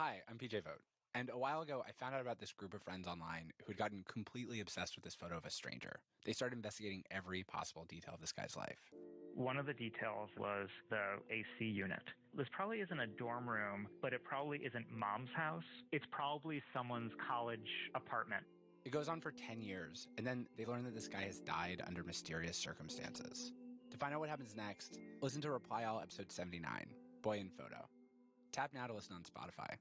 Hi, I'm PJ Vogt, and a while ago I found out about this group of friends online who'd gotten completely obsessed with this photo of a stranger. They started investigating every possible detail of this guy's life. One of the details was the AC unit. This probably isn't a dorm room, but it probably isn't mom's house. It's probably someone's college apartment. It goes on for 10 years, and then they learn that this guy has died under mysterious circumstances. To find out what happens next, listen to Reply All episode 79, Boy in Photo. Tap now to listen on Spotify.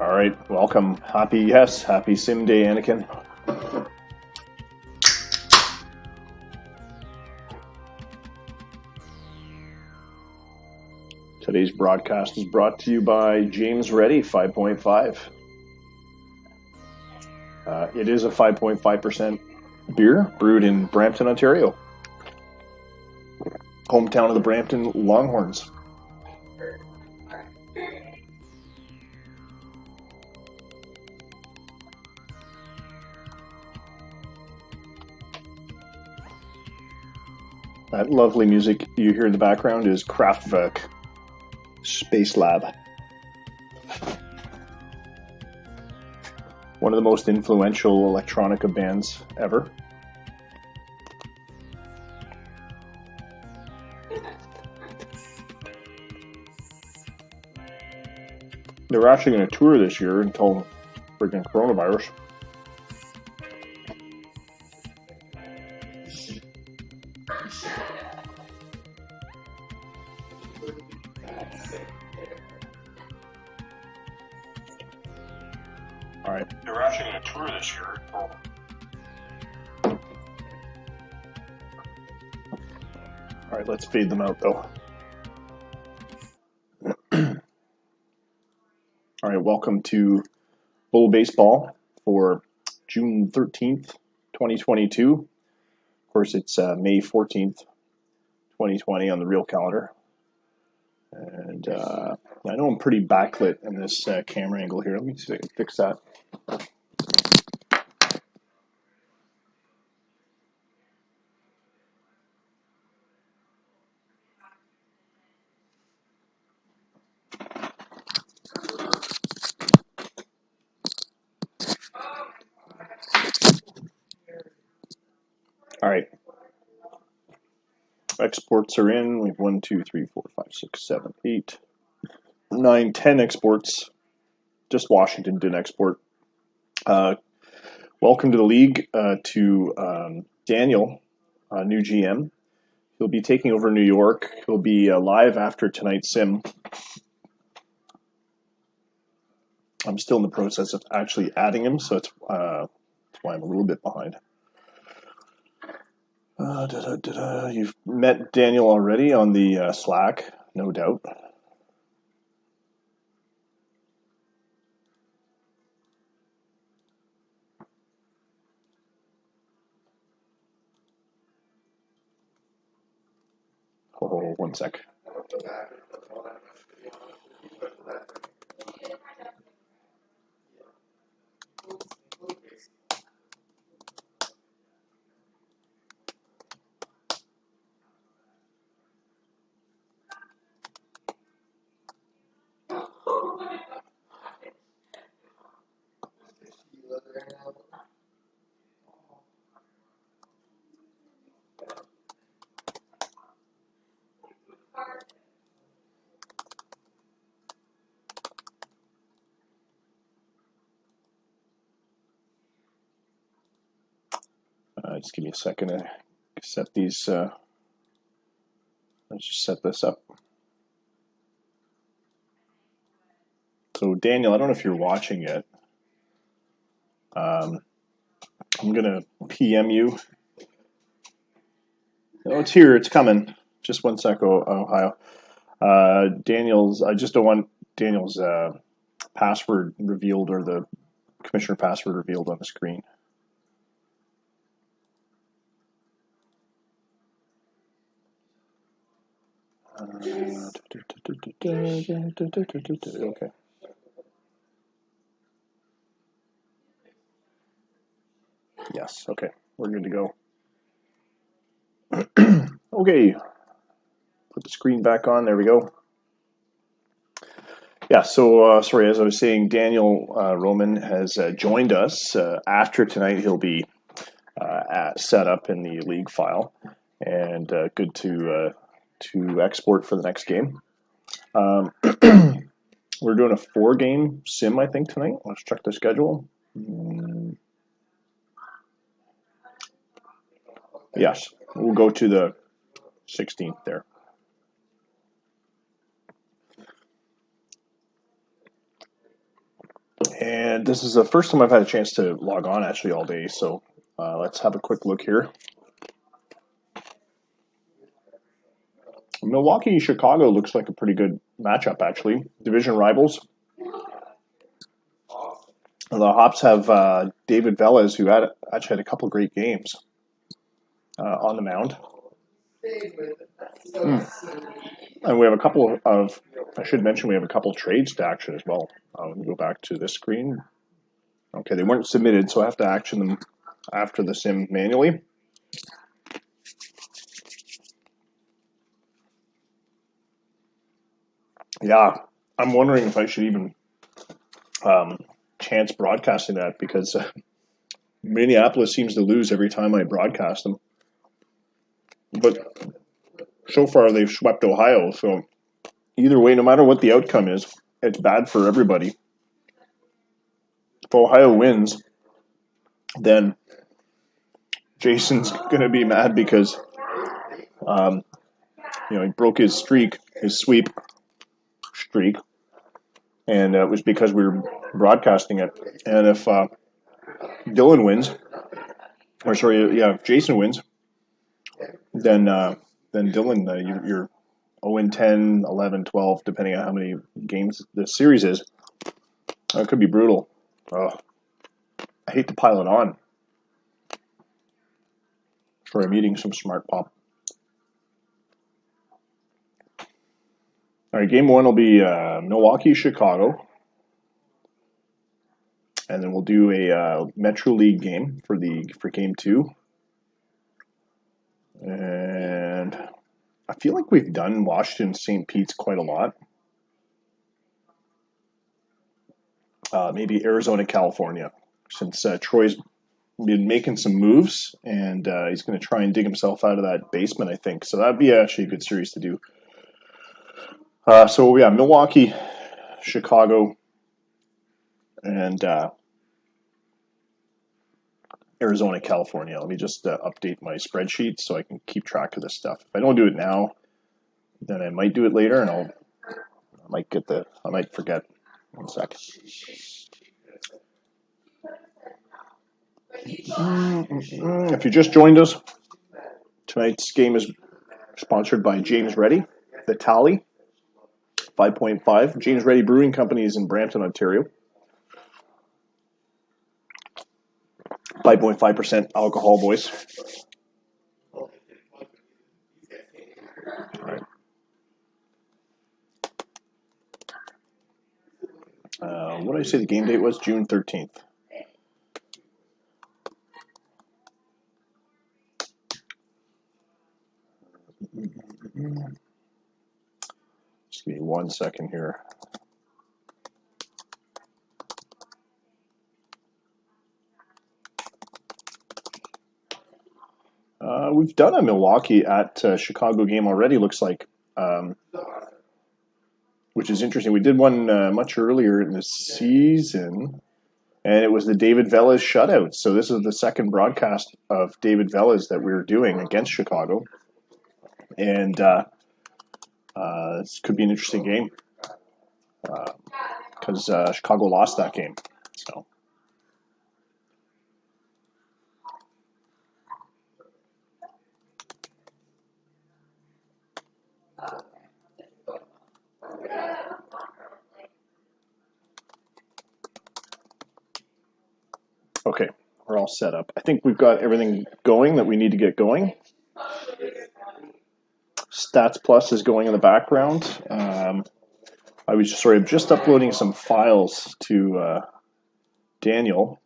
All right, welcome. Happy Sim Day, Anakin. Today's broadcast is brought to you by James Ready 5.5. It is a 5.5% beer brewed in Brampton, Ontario, hometown of the Brampton Longhorns. That lovely music you hear in the background is Kraftwerk Space Lab. One of the most influential electronica bands ever. They were actually going to tour this year until freaking coronavirus. All right. They were actually going to tour this year. All right, let's fade them out, though. All right, welcome to Bull Baseball for June 13th, 2022. Of course, it's May 14th, 2020 on the real calendar. And I know I'm pretty backlit in this camera angle here. Let me see if I can fix that. All right. Exports are in. We have 1, 2, 3, 4, 5, 6, 7, 8, 9, 10 exports. Just Washington didn't export. Welcome to the league to Daniel, new GM. He'll be taking over New York. He'll be live after tonight's sim. I'm still in the process of actually adding him, so that's why I'm a little bit behind. You've met Daniel already on the Slack, no doubt. Oh, one sec. Just give me a second to set these. Let's just set this up. So Daniel, I don't know if you're watching yet. I'm gonna PM you. Oh, it's here. It's coming. Just one sec, Ohio. Daniel's. I just don't want Daniel's password revealed or the commissioner password revealed on the screen. Okay. Yes. Okay. We're good to go. Okay. Put the screen back on. There we go. Yeah. So sorry, as I was saying, Daniel Roman has joined us. After tonight, he'll be set up in the league file, and good to export for the next game. We're doing a 4-game sim, I think, tonight. Let's check the schedule. Yes, we'll go to the 16th there. And this is the first time I've had a chance to log on actually all day, so let's have a quick look here. Milwaukee, Chicago looks like a pretty good matchup, actually. Division rivals. The Hops have David Velez, who actually had a couple great games on the mound. And we have a couple of, I should mention, we have a couple trades to action as well. Let me go back to this screen. Okay, they weren't submitted, so I have to action them after the sim manually. Yeah, I'm wondering if I should even chance broadcasting that, because Minneapolis seems to lose every time I broadcast them. But so far they've swept Ohio, so either way, no matter what the outcome is, it's bad for everybody. If Ohio wins, then Jason's going to be mad because he broke his streak, his sweep streak, and it was because we were broadcasting it. And if Dylan wins, if Jason wins, then Dylan, you're 0-10, 11, 12, depending on how many games the series is. That could be brutal. I hate to pile it on. Sorry, I'm eating some Smart Pop. All right, game 1 will be Milwaukee, Chicago. And then we'll do a Metro League game for game 2. And I feel like we've done Washington St. Pete's quite a lot. Maybe Arizona, California, since Troy's been making some moves, and he's going to try and dig himself out of that basement, I think. So that'd be actually a good series to do. So yeah, Milwaukee, Chicago, and Arizona, California. Let me just update my spreadsheet so I can keep track of this stuff. If I don't do it now, then I might do it later, and I might forget. 1 second. If you just joined us, tonight's game is sponsored by James Ready, the Tally, 5.5. James Ready Brewing Company is in Brampton, Ontario. 5.5% alcohol, boys. All right. What did I say the game date was? June 13th. Just give me 1 second here. We've done a Milwaukee at Chicago game already, looks like, which is interesting. We did one much earlier in the season, and it was the David Velas shutout. So this is the second broadcast of David Velas that we're doing against Chicago. And this could be an interesting game because Chicago lost that game. So. Okay, we're all set up. I think we've got everything going that we need to get going. Stats Plus is going in the background. I'm just uploading some files to Daniel.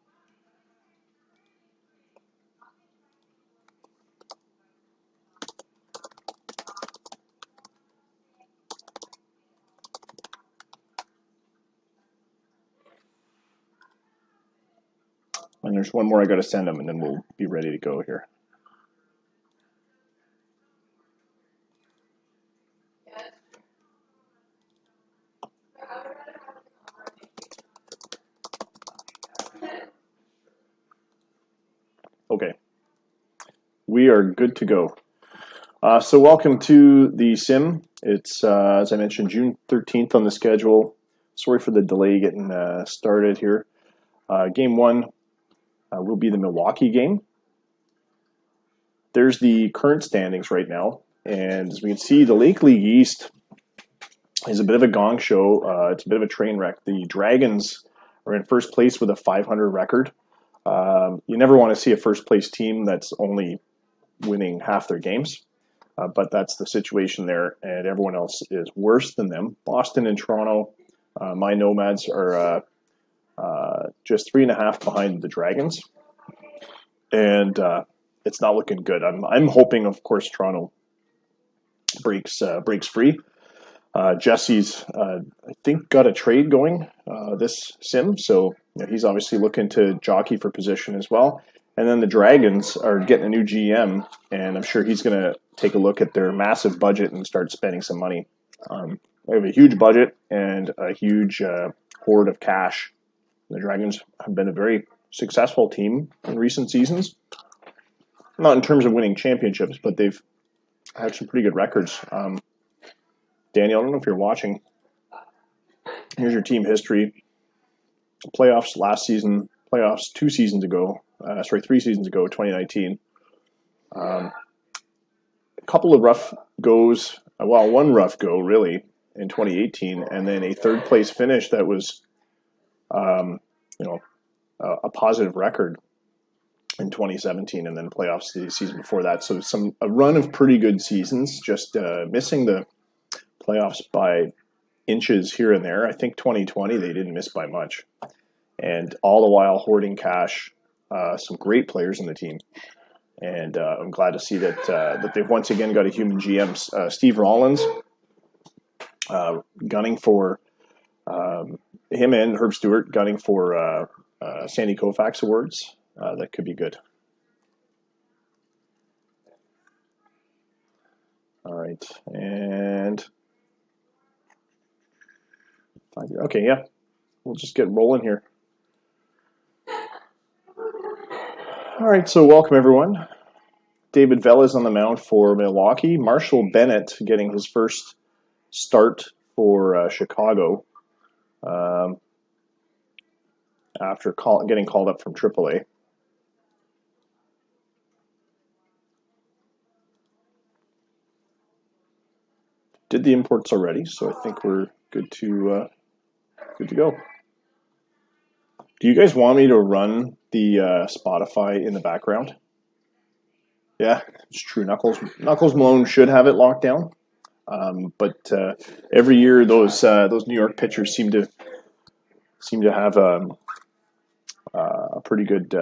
And there's one more I got to send him, and then we'll be ready to go here. Okay, we are good to go. So welcome to the sim. It's, as I mentioned, June 13th on the schedule. Sorry for the delay getting started here. Game one will be the Milwaukee game. There's the current standings right now. And as we can see, the Lake League East is a bit of a gong show. It's a bit of a train wreck. The Dragons are in first place with a 500 record. You never want to see a first place team that's only winning half their games. But that's the situation there, and everyone else is worse than them. Boston and Toronto, my Nomads, are just 3.5 behind the Dragons, and it's not looking good. I'm hoping, of course, Toronto breaks free. Jesse's, I think, got a trade going this sim, so he's obviously looking to jockey for position as well. And then the Dragons are getting a new GM, and I'm sure he's going to take a look at their massive budget and start spending some money. They have a huge budget and a huge hoard of cash. The Dragons have been a very successful team in recent seasons. Not in terms of winning championships, but they've had some pretty good records. Daniel, I don't know if you're watching. Here's your team history. Playoffs last season, playoffs 3 seasons ago, 2019. A couple of rough goes, well, one rough go really in 2018, and then a third place finish that was, a positive record in 2017, and then playoffs the season before that. So a run of pretty good seasons, just missing the playoffs by inches here and there. I think 2020 they didn't miss by much, and all the while hoarding cash. Some great players in the team, and I'm glad to see that they've once again got a human GM, Steve Rollins, gunning for him and Herb Stewart gunning for Sandy Koufax awards. That could be good. All right, and okay, yeah, we'll just get rolling here. All right, so welcome everyone. David Velez on the mound for Milwaukee. Marshall Bennett getting his first start for Chicago after getting called up from AAA. Did the imports already, so I think we're good to go. Do you guys want me to run the Spotify in the background? Yeah, it's true. Knuckles Malone should have it locked down, but every year those New York pitchers seem to have a pretty good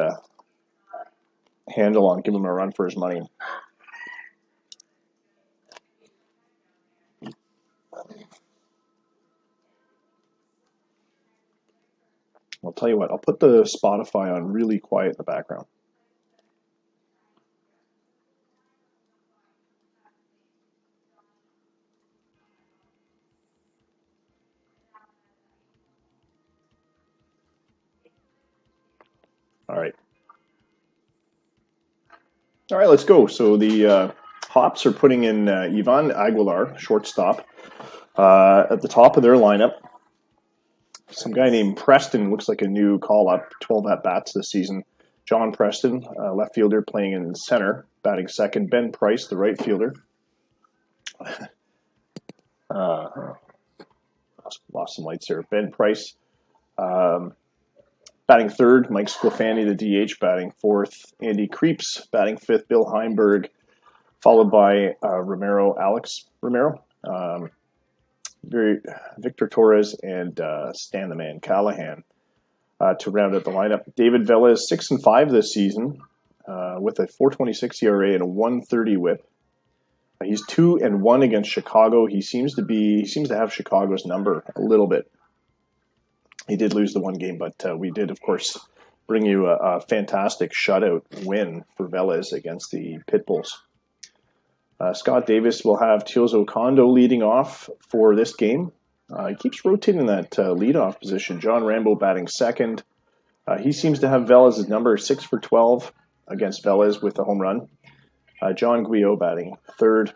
handle on giving him a run for his money. I'll tell you what, I'll put the Spotify on really quiet in the background. All right, let's go. So the Hops are putting in Ivan Aguilar, shortstop, at the top of their lineup. Some guy named Preston looks like a new call-up, 12 at-bats this season. John Preston, left fielder, playing in center, batting second. Ben Price, the right fielder. Lost some lights there. Ben Price, batting third. Mike Sclafani, the DH, batting fourth. Andy Creeps, batting fifth. Bill Heimberg, followed by Alex Romero, Victor Torres, and Stan the Man Callahan to round out the lineup. David Velez, 6-5 this season, with a 4.26 ERA and a 1.30 WHIP. He's 2-1 against Chicago. He seems to have Chicago's number a little bit. He did lose the one game, but we did, of course, bring you a fantastic shutout win for Velez against the Pitbulls. Scott Davis will have Teoso Kondo leading off for this game. He keeps rotating that leadoff position. John Rambo batting second. He seems to have Velez's number, 6 for 12 against Velez with a home run. John Guillot batting third.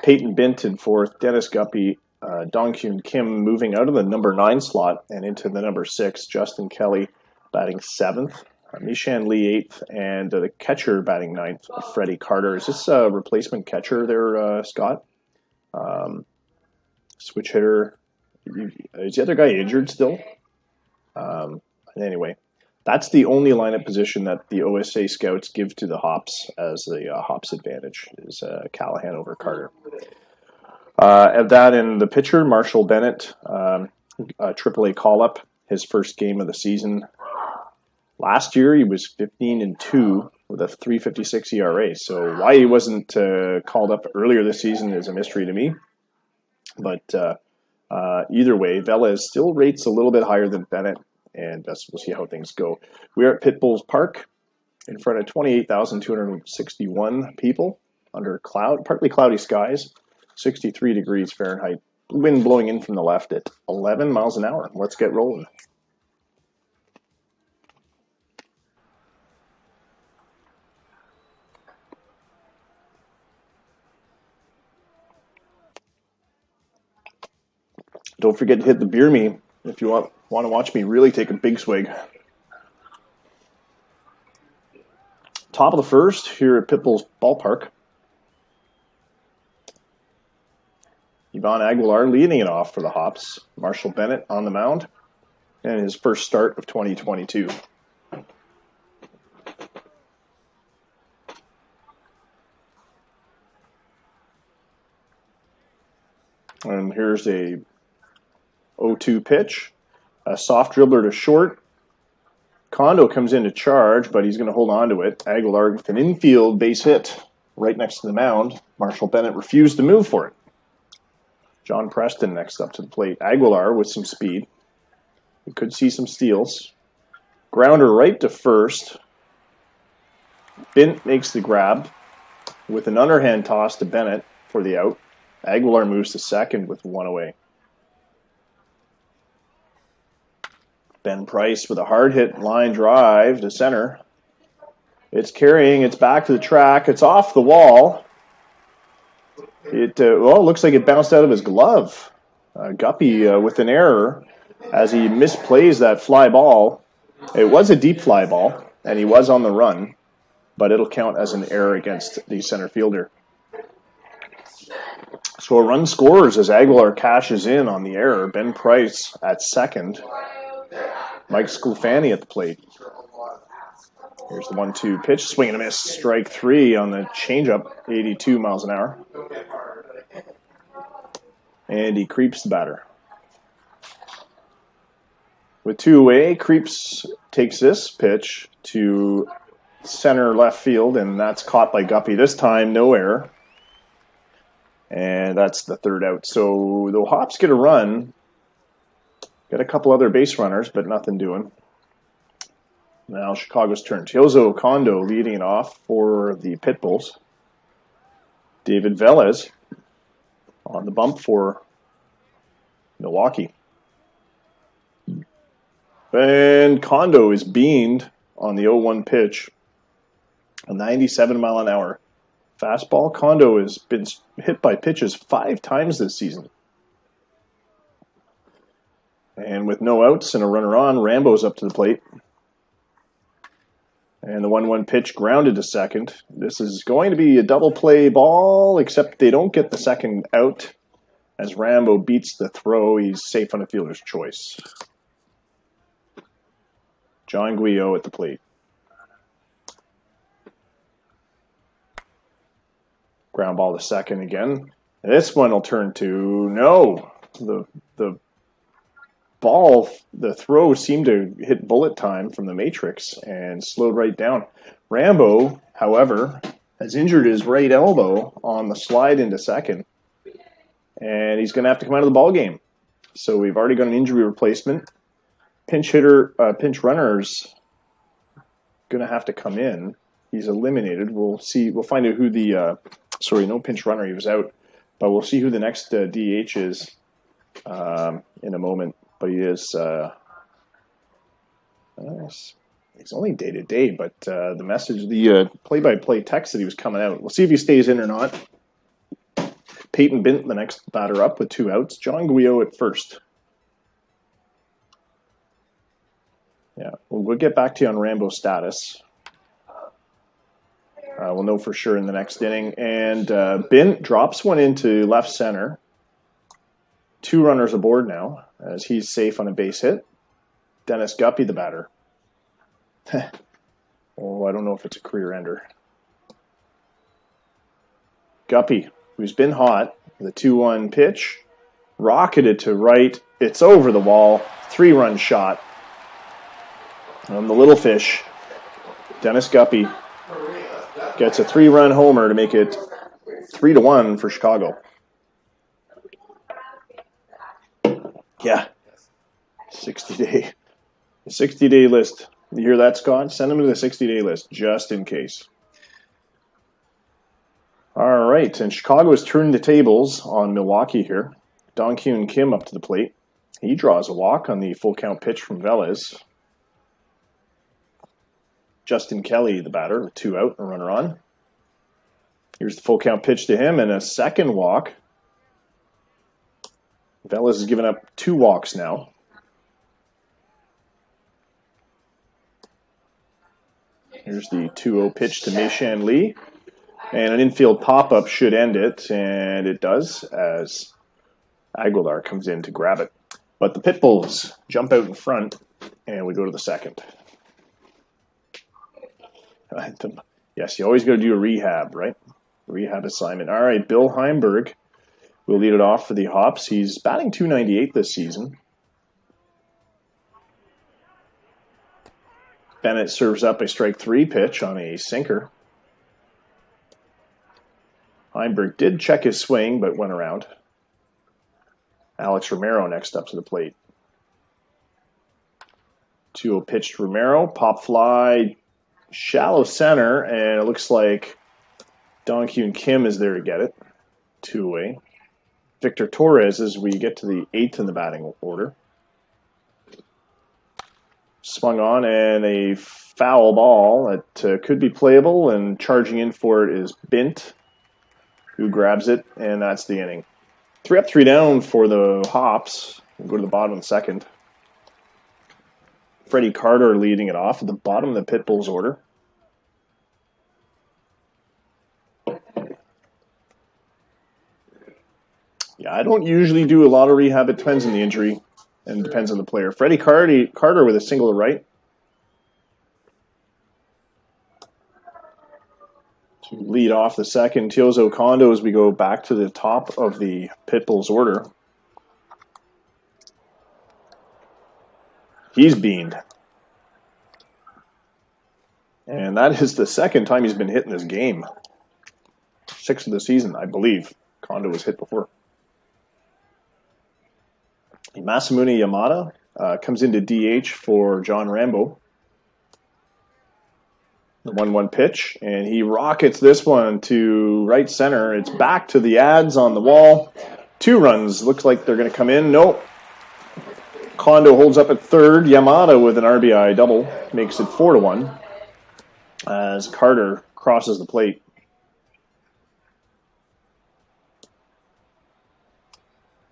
Peyton Bint in fourth. Dennis Guppy, Dongkyun Kim moving out of the number 9 slot and into the number 6. Justin Kelly batting seventh. Mishan Lee 8th, and the catcher batting 9th, Freddie Carter. Is this a replacement catcher there, Scott? Switch hitter. Is the other guy injured still? Anyway, that's the only lineup position that the OSA scouts give to the Hops as the Hops advantage, is Callahan over Carter. At that, in the pitcher, Marshall Bennett, AAA call-up, his first game of the season. Last year, he was 15-2 with a 3.56 ERA. So why he wasn't called up earlier this season is a mystery to me. But either way, Velez still rates a little bit higher than Bennett, and we'll see how things go. We're at Pitbulls Park in front of 28,261 people under partly cloudy skies, 63 degrees Fahrenheit. Wind blowing in from the left at 11 miles an hour. Let's get rolling. Don't forget to hit the beer me if you want to watch me really take a big swig. Top of the first here at Pitbull's Ballpark. Ivan Aguilar leading it off for the Hops. Marshall Bennett on the mound, and his first start of 2022. And here's a 0-2 pitch. A soft dribbler to short. Kondo comes in to charge, but he's going to hold on to it. Aguilar with an infield base hit right next to the mound. Marshall Bennett refused to move for it. John Preston next up to the plate. Aguilar with some speed. We could see some steals. Grounder right to first. Bint makes the grab with an underhand toss to Bennett for the out. Aguilar moves to second with one away. Ben Price with a hard hit line drive to center. It's carrying. It's back to the track. It's off the wall. It looks like it bounced out of his glove. Guppy with an error as he misplays that fly ball. It was a deep fly ball, and he was on the run, but it'll count as an error against the center fielder. So a run scores as Aguilar cashes in on the error. Ben Price at second. Mike Sclafani at the plate. Here's the 1-2 pitch. Swing and a miss. Strike 3 on the changeup. 82 miles an hour. And he creeps the batter. With 2 away, Creeps takes this pitch to center left field, and that's caught by Guppy. This time, no error. And that's the 3rd out. So the Hops get a run. Got a couple other base runners, but nothing doing. Now Chicago's turn. Teozo Kondo leading it off for the Pitbulls. David Velez on the bump for Milwaukee. And Kondo is beamed on the 0-1 pitch. A 97 mile an hour fastball. Kondo has been hit by pitches 5 times this season. And with no outs and a runner on, Rambo's up to the plate. And the 1-1 pitch grounded to second. This is going to be a double play ball, except they don't get the second out. As Rambo beats the throw, he's safe on a fielder's choice. John Guillot at the plate. Ground ball to second again. This one will turn to no. The ball, the throw seemed to hit bullet time from the Matrix and slowed right down. Rambo, however, has injured his right elbow on the slide into second, and he's going to have to come out of the ball game. So we've already got an injury replacement. Pinch runner's going to have to come in. He's eliminated. We'll see. We'll find out who the no pinch runner. He was out, but we'll see who the next DH is in a moment. But he is. He's only day to day, but the message, the play-by-play text that he was coming out. We'll see if he stays in or not. Peyton Bint, the next batter up with 2 outs. John Guillot at first. Yeah, we'll get back to you on Rambo's status. We'll know for sure in the next inning. And Bint drops one into left center. 2 runners aboard now, as he's safe on a base hit. Dennis Guppy, the batter. Oh, I don't know if it's a career ender. Guppy, who's been hot, the 2-1 pitch, rocketed to right. It's over the wall. 3-run shot. On the little fish, Dennis Guppy gets a 3-run homer to make it 3-1 for Chicago. Yeah, 60-day list. You hear that, Scott? Send him to the 60-day list just in case. All right, and Chicago has turned the tables on Milwaukee here. Dong-Kyun Kim up to the plate. He draws a walk on the full count pitch from Velez. Justin Kelly, the batter, with 2 out and a runner on. Here's the full count pitch to him and a second walk. Velez has given up 2 walks now. Here's the 2-0 pitch to Mei-Shan Lee. And an infield pop-up should end it, and it does as Aguilar comes in to grab it. But the Pitbulls jump out in front, and we go to the second. Yes, you always got to do a rehab, right? Rehab assignment. All right, Bill Heimberg will lead it off for the Hops. He's batting .298 this season. Bennett serves up a strike 3 pitch on a sinker. Heimberg did check his swing, but went around. Alex Romero next up to the plate. 2-0 pitch to Romero. Pop fly, shallow center, and it looks like Dong-Kyun Kim is there to get it. 2 away. Victor Torres as we get to the 8th in the batting order. Swung on, and a foul ball that could be playable, and charging in for it is Bint, who grabs it, and that's the inning. 3 up, 3 down for the Hops. We'll go to the bottom of the second. Freddie Carter leading it off at the bottom of the Pit Bulls order. Yeah, I don't usually do a lot of rehab. It depends on the injury and depends on the player. Freddie Carter with a single to right. To lead off the second, Tiozo Kondo as we go back to the top of the Pit Bulls order. He's beamed. And that is the second time he's been hit in this game. 6th of the season, I believe. Kondo was hit before. Masamune Yamada comes into DH for John Rambo. The 1-1 pitch, and he rockets this one to right center. It's back to the ads on the wall. 2 runs. Looks like they're going to come in. Nope. Kondo holds up at third. Yamada with an RBI double makes it 4-1 as Carter crosses the plate.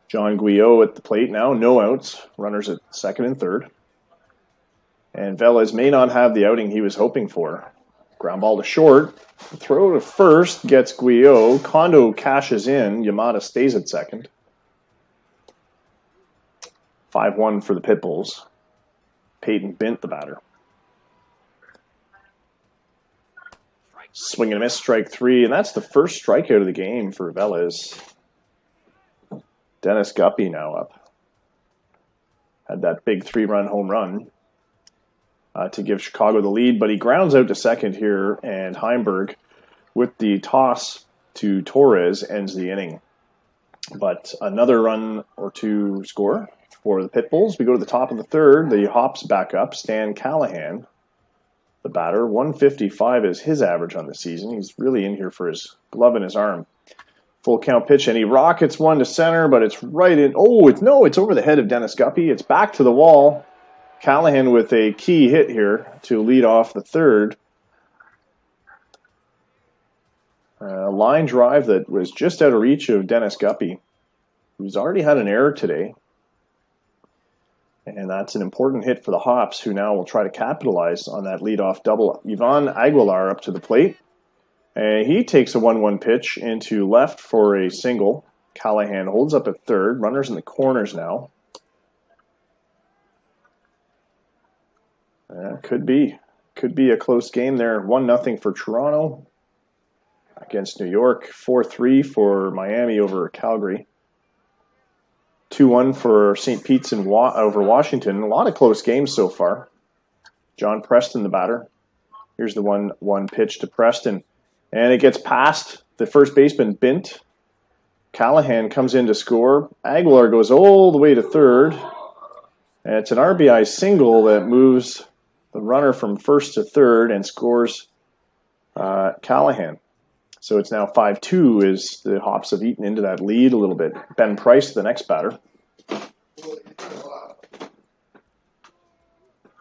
John Guillot at the plate now. No outs. Runners at second and third. And Velez may not have the outing he was hoping for. Ground ball to short. Throw to first gets Guillot. Kondo cashes in. Yamada stays at second. 5-1 for the Pit Bulls. Peyton Bint, the batter. Swing and a miss, strike 3. And that's the first strikeout of the game for Velez. Dennis Guppy now up. Had that big 3-run home run to give Chicago the lead, but he grounds out to second here, and Heimberg, with the toss to Torres, ends the inning. But another run or two score for the Pit Bulls. We go to the top of the third. The Hops back up. Stan Callahan, the batter. 155 is his average on the season. He's really in here for his glove in his arm. Full count pitch, and he rockets one to center, but it's right in. Oh, it's over the head of Dennis Guppy. It's back to the wall. Callahan with a key hit here to lead off the third. A line drive that was just out of reach of Dennis Guppy, who's already had an error today. And that's an important hit for the Hops, who now will try to capitalize on that leadoff double. Ivan Aguilar up to the plate. And he takes a 1-1 pitch into left for a single. Callahan holds up at third. Runners in the corners now. Could be a close game there. 1-0 for Toronto against New York. 4-3 for Miami over Calgary. 2-1 for St. Pete's over Washington. A lot of close games so far. John Preston, the batter. Here's the 1-1 pitch to Preston. And it gets past the first baseman, Bint. Callahan comes in to score. Aguilar goes all the way to third. And it's an RBI single that moves the runner from first to third and scores Callahan. So it's now 5-2 as the Hops have eaten into that lead a little bit. Ben Price, the next batter.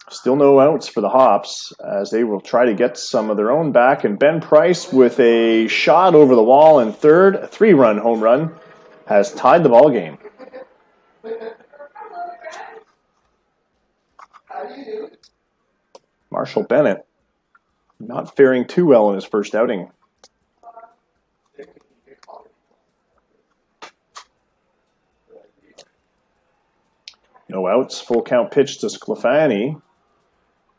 Still no outs for the Hops as they will try to get some of their own back. And Ben Price with a shot over the wall in third, a 3-run home run, has tied the ball game. Marshall Bennett not faring too well in his first outing. No outs. Full count pitch to Sclafani.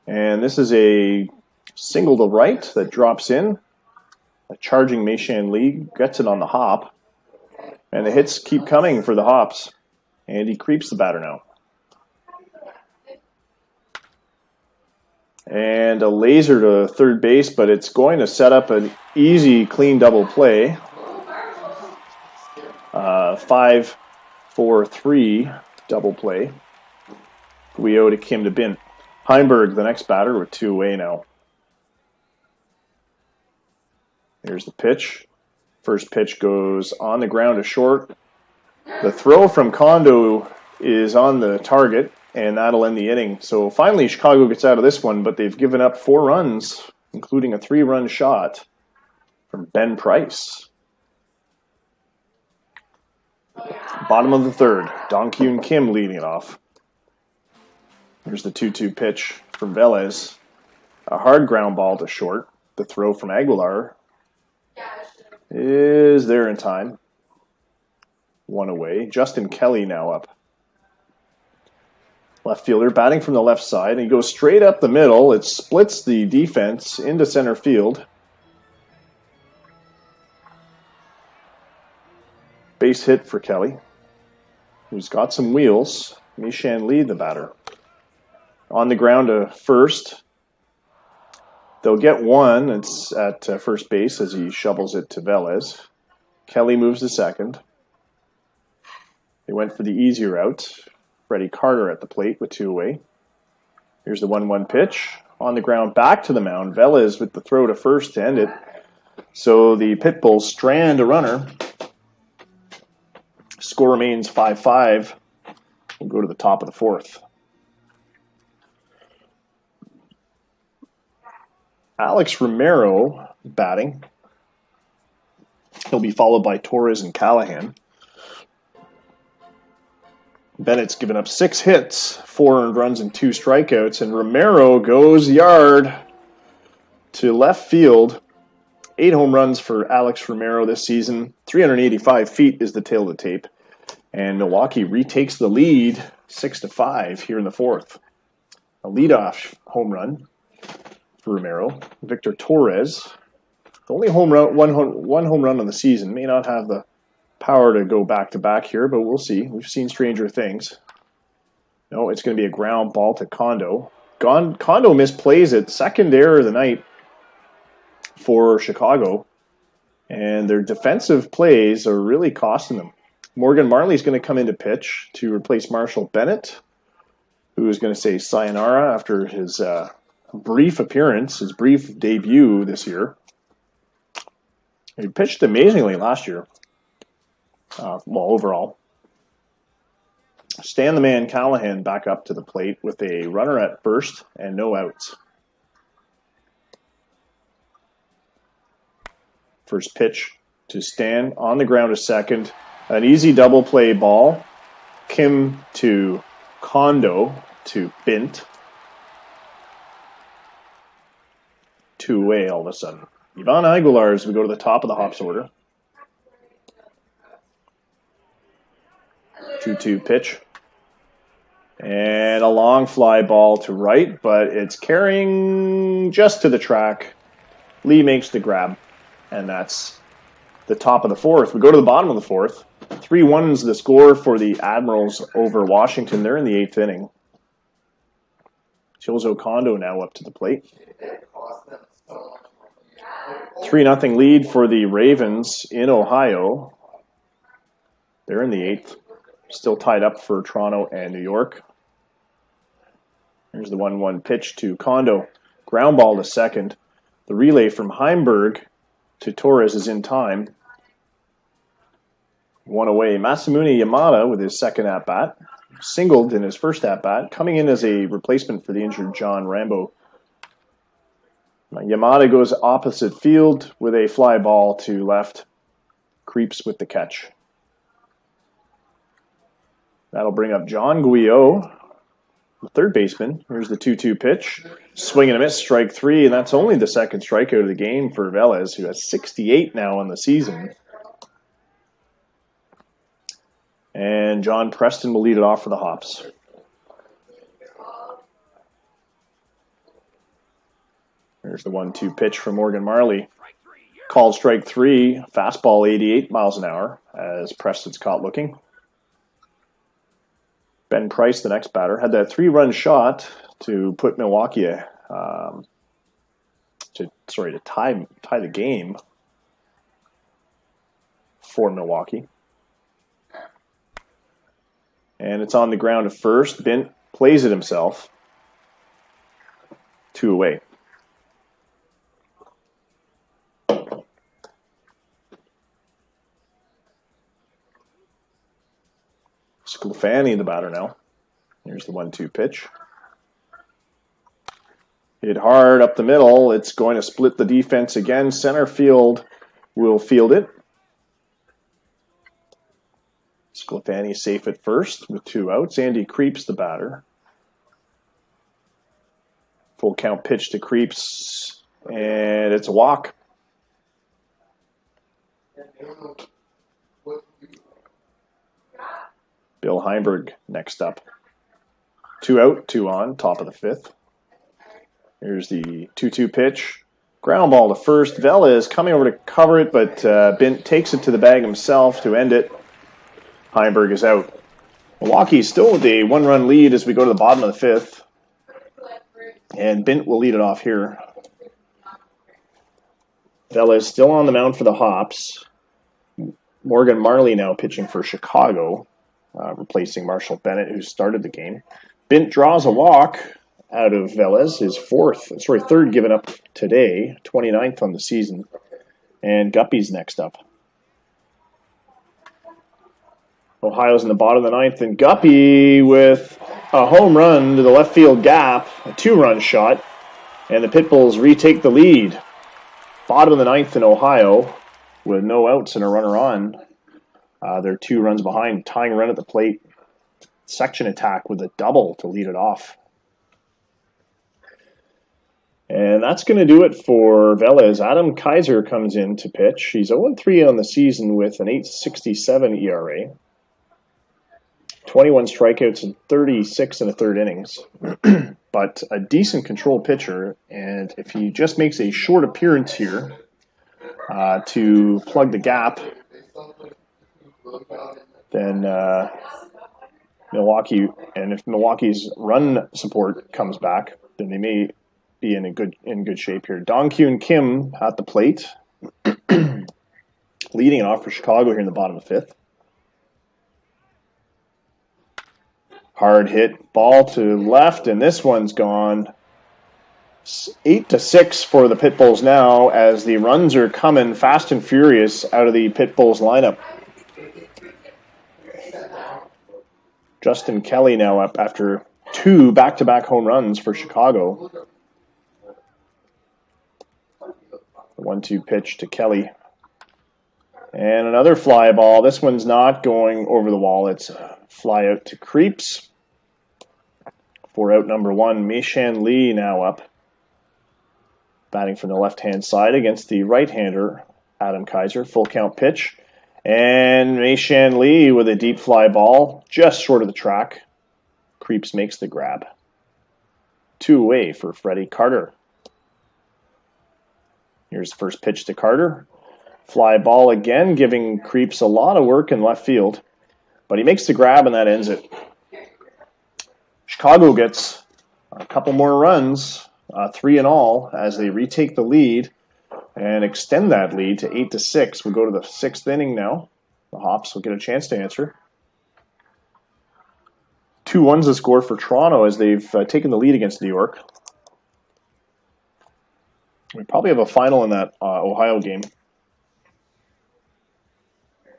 And this is a single to right that drops in. A charging Meishan Lee gets it on the hop. And the hits keep coming for the Hops. And he creeps the batter now. And a laser to third base, but it's going to set up an easy, clean double play. 5-4-3 double play. Guillot to Kim to Bint. Heimberg, the next batter, with 2 away now. Here's the pitch. First pitch goes on the ground to short. The throw from Kondo is on the target. and that'll end the inning. So finally, Chicago gets out of this one, but they've given up 4 runs, including a 3-run shot from Ben Price. Bottom of the third, Dong-Kyun Kim leading it off. Here's the 2-2 pitch from Velez. A hard ground ball to short. The throw from Aguilar is there in time. 1 away. Justin Kelly now up. Left fielder batting from the left side. And he goes straight up the middle. It splits the defense into center field. Base hit for Kelly, who's got some wheels. Mishan Lee, the batter. On the ground to first. They'll get one. It's at first base as he shovels it to Velez. Kelly moves to second. They went for the easier out. Freddie Carter at the plate with 2 away. Here's the 1-1 pitch. On the ground back to the mound. Velez with the throw to first to end it. So the Pitbulls strand a runner. Score remains 5-5. We'll go to the top of the fourth. Alex Romero batting. He'll be followed by Torres and Callahan. Bennett's given up 6 hits, 4 earned runs, and 2 strikeouts, and Romero goes yard to left field. 8 home runs for Alex Romero this season. 385 feet is the tail of the tape. And Milwaukee retakes the lead 6-5 here in the fourth. A leadoff home run for Romero. Victor Torres, the only home run, one home run on the season, may not have the power to go back-to-back here, but we'll see. We've seen stranger things. No, it's going to be a ground ball to Kondo. Kondo misplays it. Second error of the night for Chicago. And their defensive plays are really costing them. Morgan Marley's going to come into pitch to replace Marshall Bennett, who is going to say sayonara after his brief appearance, his brief debut this year. He pitched amazingly last year. Overall. Stan the Man Callahan back up to the plate with a runner at first and no outs. First pitch to Stan on the ground to second. An easy double play ball. Kim to Kondo to Bint. 2 away all of a sudden. Ivan Aguilar as we go to the top of the hops order. 2-2 pitch. And a long fly ball to right, but it's carrying just to the track. Lee makes the grab, and that's the top of the fourth. We go to the bottom of the fourth. 3-1's the score for the Admirals over Washington. They're in the 8th inning. Chozo Kondo now up to the plate. 3-0 lead for the Ravens in Ohio. They're in the 8th. Still tied up for Toronto and New York. Here's the 1-1 pitch to Kondo. Ground ball to second. The relay from Heimberg to Torres is in time. 1 away. Masamune Yamada with his second at-bat. Singled in his first at-bat. Coming in as a replacement for the injured John Rambo. Yamada goes opposite field with a fly ball to left. Creeps with the catch. That'll bring up John Guillot, the third baseman. Here's the 2-2 pitch. Swing and a miss, strike 3, and that's only the second strikeout of the game for Velez, who has 68 now on the season. And John Preston will lead it off for the Hops. Here's the 1-2 pitch from Morgan Marley. Called strike 3, fastball 88 miles an hour as Preston's caught looking. Ben Price, the next batter, had that 3-run shot to put Milwaukee to tie the game for Milwaukee. And it's on the ground at first. Bint plays it himself. 2 away. Sclafani, the batter now. Here's the 1-2 pitch. Hit hard up the middle. It's going to split the defense again. Center field will field it. Sclafani safe at first with 2 outs. Andy Creeps the batter. Full count pitch to Creeps, and it's a walk. Bill Heinberg next up. 2 out, 2 on, top of the 5th. Here's the 2-2 pitch. Ground ball to first. Velez coming over to cover it, but Bint takes it to the bag himself to end it. Heinberg is out. Milwaukee still with a 1-run lead as we go to the bottom of the 5th. And Bint will lead it off here. Velez still on the mound for the Hops. Morgan Marley now pitching for Chicago, replacing Marshall Bennett, who started the game. Bint draws a walk out of Velez, his third given up today, 29th on the season. And Guppy's next up. Ohio's in the bottom of the 9th, and Guppy with a home run to the left field gap, a 2-run shot, and the Pitbulls retake the lead. Bottom of the 9th in Ohio with no outs and a runner on. They're 2 runs behind, tying run at the plate. Section attack with a double to lead it off. And that's going to do it for Velez. Adam Kaiser comes in to pitch. He's 0-3 on the season with an 8.67 ERA. 21 strikeouts in 36 and a third innings. But a decent control pitcher. And if he just makes a short appearance here to plug the gap, then Milwaukee, and if Milwaukee's run support comes back, then they may be in good shape here. Dong-Kyun Kim at the plate, leading it off for Chicago here in the bottom of the 5th. Hard hit ball to left, and this one's gone. 8-6 for the Pitbulls now, as the runs are coming fast and furious out of the Pitbulls lineup. Justin Kelly now up after 2 back-to-back home runs for Chicago. The 1-2 pitch to Kelly. And another fly ball. This one's not going over the wall. It's a fly out to Creeps. For out number 1, Mei-Shan Lee now up. Batting from the left-hand side against the right-hander, Adam Kaiser. Full count pitch. And Mei-Shan Lee with a deep fly ball, just short of the track. Creeps makes the grab. 2 away for Freddie Carter. Here's the first pitch to Carter. Fly ball again, giving Creeps a lot of work in left field. But he makes the grab, and that ends it. Chicago gets a couple more runs, 3 in all, as they retake the lead and extend that lead to 8-6. We'll go to the 6th inning now. The Hops will get a chance to answer. 2-1's the score for Toronto as they've taken the lead against New York. We probably have a final in that Ohio game. I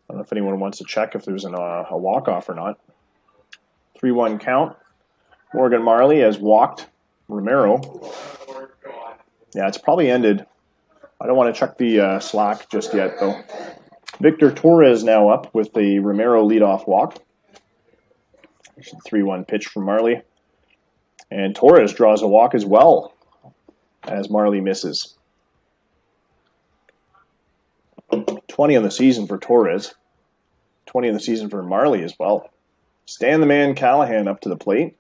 don't know if anyone wants to check if there's a walk-off or not. 3-1 count. Morgan Marley has walked Romero. Yeah, it's probably ended. I don't want to check the Slack just yet, though. Victor Torres now up with the Romero leadoff walk. 3-1 pitch from Marley. And Torres draws a walk as well as Marley misses. 20 on the season for Torres. 20 on the season for Marley as well. Stan the Man Callahan up to the plate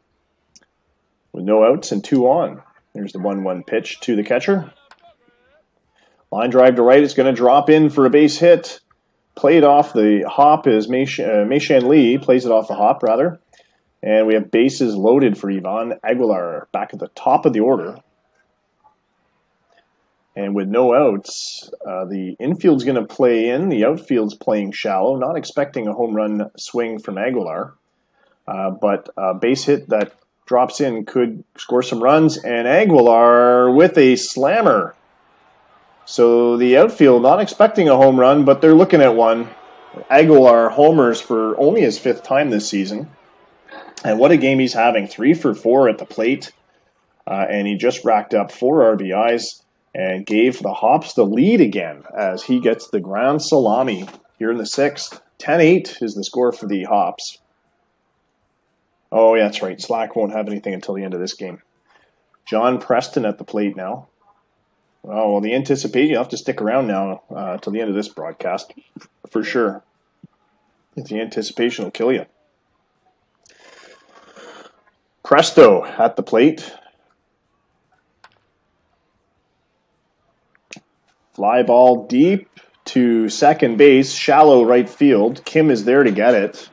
with no outs and 2 on. There's the 1-1 pitch to the catcher. Line drive to right. It's going to drop in for a base hit. Played off the hop is Mei-Shan Lee. Plays it off the hop, rather. And we have bases loaded for Ivan Aguilar back at the top of the order. And with no outs, the infield's going to play in. The outfield's playing shallow. Not expecting a home run swing from Aguilar. But a base hit that drops in could score some runs. And Aguilar with a slammer. So the outfield not expecting a home run, but they're looking at one. Aguilar homers for only his 5th time this season. And what a game he's having. 3 for 4 at the plate. And he just racked up 4 RBIs and gave the Hops the lead again as he gets the ground salami here in the 6th. 10-8 is the score for the Hops. Oh, yeah, that's right. Slack won't have anything until the end of this game. John Preston at the plate now. Oh, well, the anticipation, you'll have to stick around now till the end of this broadcast, for sure. The anticipation will kill you. Presto at the plate. Fly ball deep to second base, shallow right field. Kim is there to get it.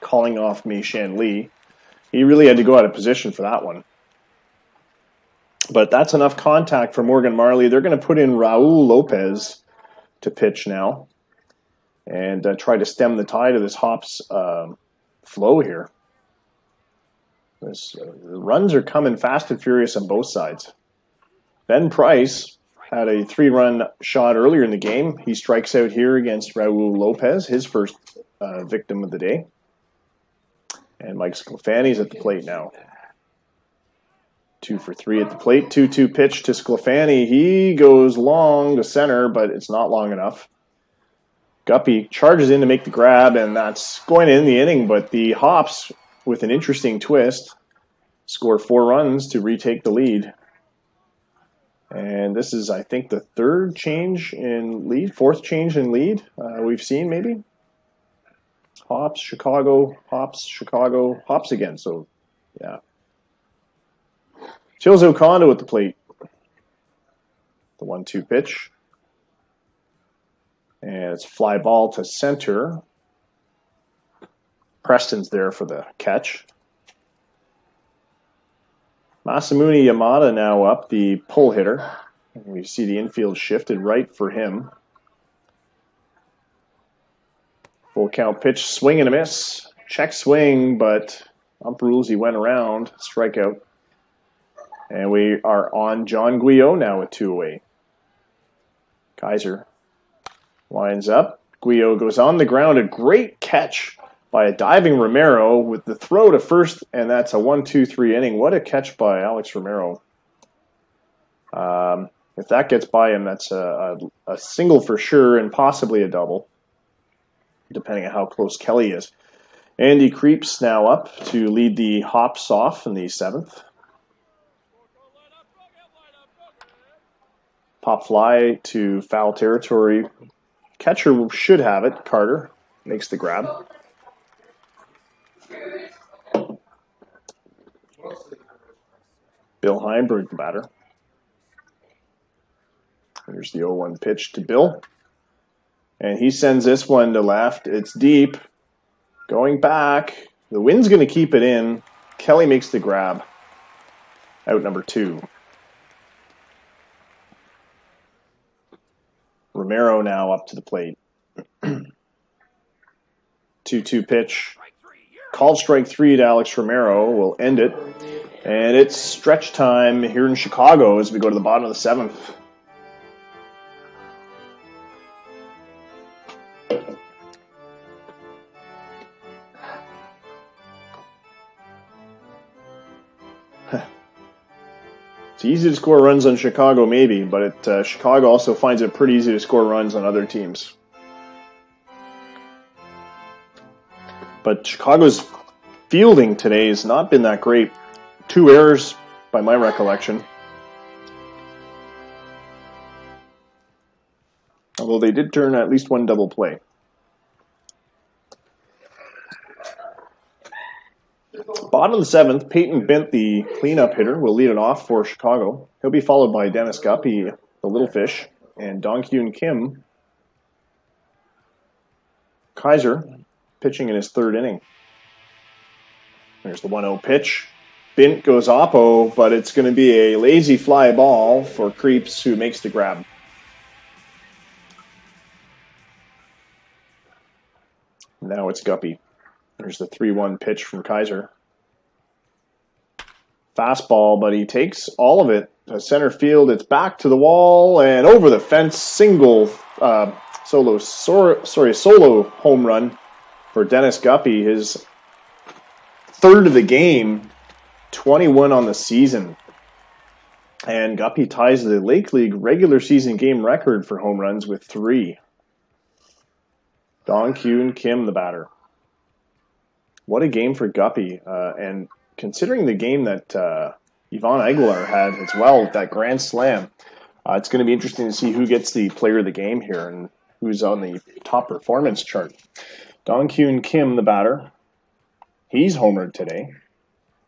Calling off Mei Shan Lee. He really had to go out of position for that one. But that's enough contact for Morgan Marley. They're going to put in Raul Lopez to pitch now and try to stem the tide of this Hops flow here. The runs are coming fast and furious on both sides. Ben Price had a 3-run shot earlier in the game. He strikes out here against Raul Lopez, his first victim of the day. And Mike Sclafani's at the plate now. 2 for 3 at the plate. 2-2 pitch to Sclafani. He goes long to center, but it's not long enough. Guppy charges in to make the grab, and that's going to end the inning. But the Hops, with an interesting twist, score 4 runs to retake the lead. And this is, I think, the 4th change in lead we've seen, maybe. Hops, Chicago, Hops again. So, yeah. Chilzo Kondo at the plate. The 1-2 pitch. And it's fly ball to center. Preston's there for the catch. Masamune Yamada now up, the pull hitter. And we see the infield shifted right for him. Full count pitch, swing and a miss. Check swing, but ump rules he went around. Strikeout. And we are on John Guillot now with 2 away. Kaiser lines up. Guillot goes on the ground. A great catch by a diving Romero with the throw to first, and that's a 1-2-3 inning. What a catch by Alex Romero. If that gets by him, that's a single for sure and possibly a double, depending on how close Kelly is. Andy Creeps now up to lead the Hops off in the 7th. Pop fly to foul territory. Catcher should have it. Carter makes the grab. Bill Heinberg, the batter. Here's the 0-1 pitch to Bill. And he sends this one to left. It's deep. Going back. The wind's going to keep it in. Kelly makes the grab. Out number 2. Romero now up to the plate. 2-2 pitch. Called strike 3 to Alex Romero. Will end it. And it's stretch time here in Chicago as we go to the bottom of the 7th. It's easy to score runs on Chicago, maybe, but Chicago also finds it pretty easy to score runs on other teams. But Chicago's fielding today has not been that great. 2 errors, by my recollection. Although they did turn at least 1 double play. Bottom of the 7th, Peyton Bent, the cleanup hitter, will lead it off for Chicago. He'll be followed by Dennis Guppy, the little fish, and Dong-Kyun Kim. Kaiser pitching in his 3rd inning. There's the 1-0 pitch. Bint goes oppo, but it's going to be a lazy fly ball for Creeps, who makes the grab. Now it's Guppy. There's the 3-1 pitch from Kaiser. Fastball, but he takes all of it to center field. It's back to the wall and over the fence. Solo home run for Dennis Guppy. His third of the game, 21 on the season. And Guppy ties the Lake League regular season game record for home runs with 3. Dong-Kyun Kim, the batter. What a game for Guppy. And considering the game that Yvonne Aguilar had as well, that grand slam, it's going to be interesting to see who gets the player of the game here and who's on the top performance chart. Dong-Kyun Kim, the batter. He's homered today.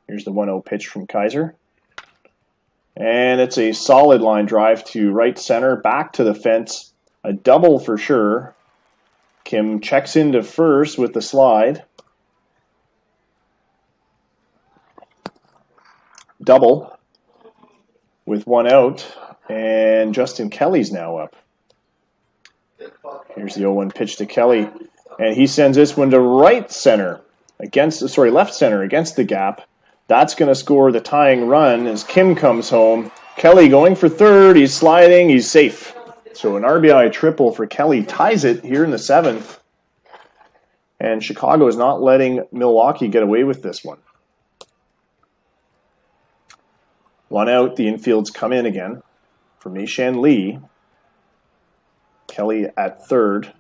Here's the 1-0 pitch from Kaiser. And it's a solid line drive to right center, back to the fence. A double for sure. Kim checks into first with the slide. Double with 1 out. And Justin Kelly's now up. Here's the 0-1 pitch to Kelly. And he sends this one to right center. Left center against the gap. That's going to score the tying run as Kim comes home. Kelly going for third. He's sliding. He's safe. So an RBI triple for Kelly ties it here in the 7th. And Chicago is not letting Milwaukee get away with this one. 1 out. The infield's come in again for Mei-Shan Lee. Kelly at third.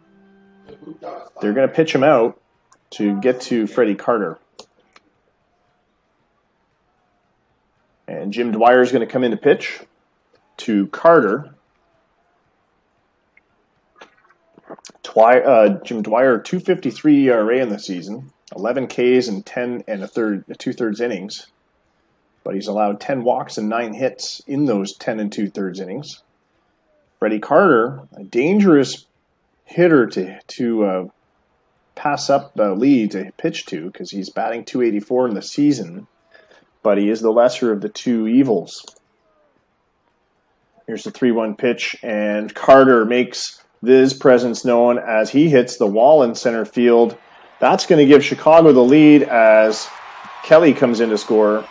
They're going to pitch him out to get to Freddie Carter. And Jim Dwyer is going to come in to pitch to Carter. Jim Dwyer, 2.53 ERA in the season, 11 Ks and 10 and 2/3 innings. But he's allowed 10 walks and 9 hits in those 10 and 2/3 innings. Freddie Carter, a dangerous hitter to pass up Lee to pitch to because he's batting .284 in the season. But he is the lesser of the two evils. Here's the 3-1 pitch, and Carter makes his presence known as he hits the wall in center field. That's going to give Chicago the lead as Kelly comes in to score.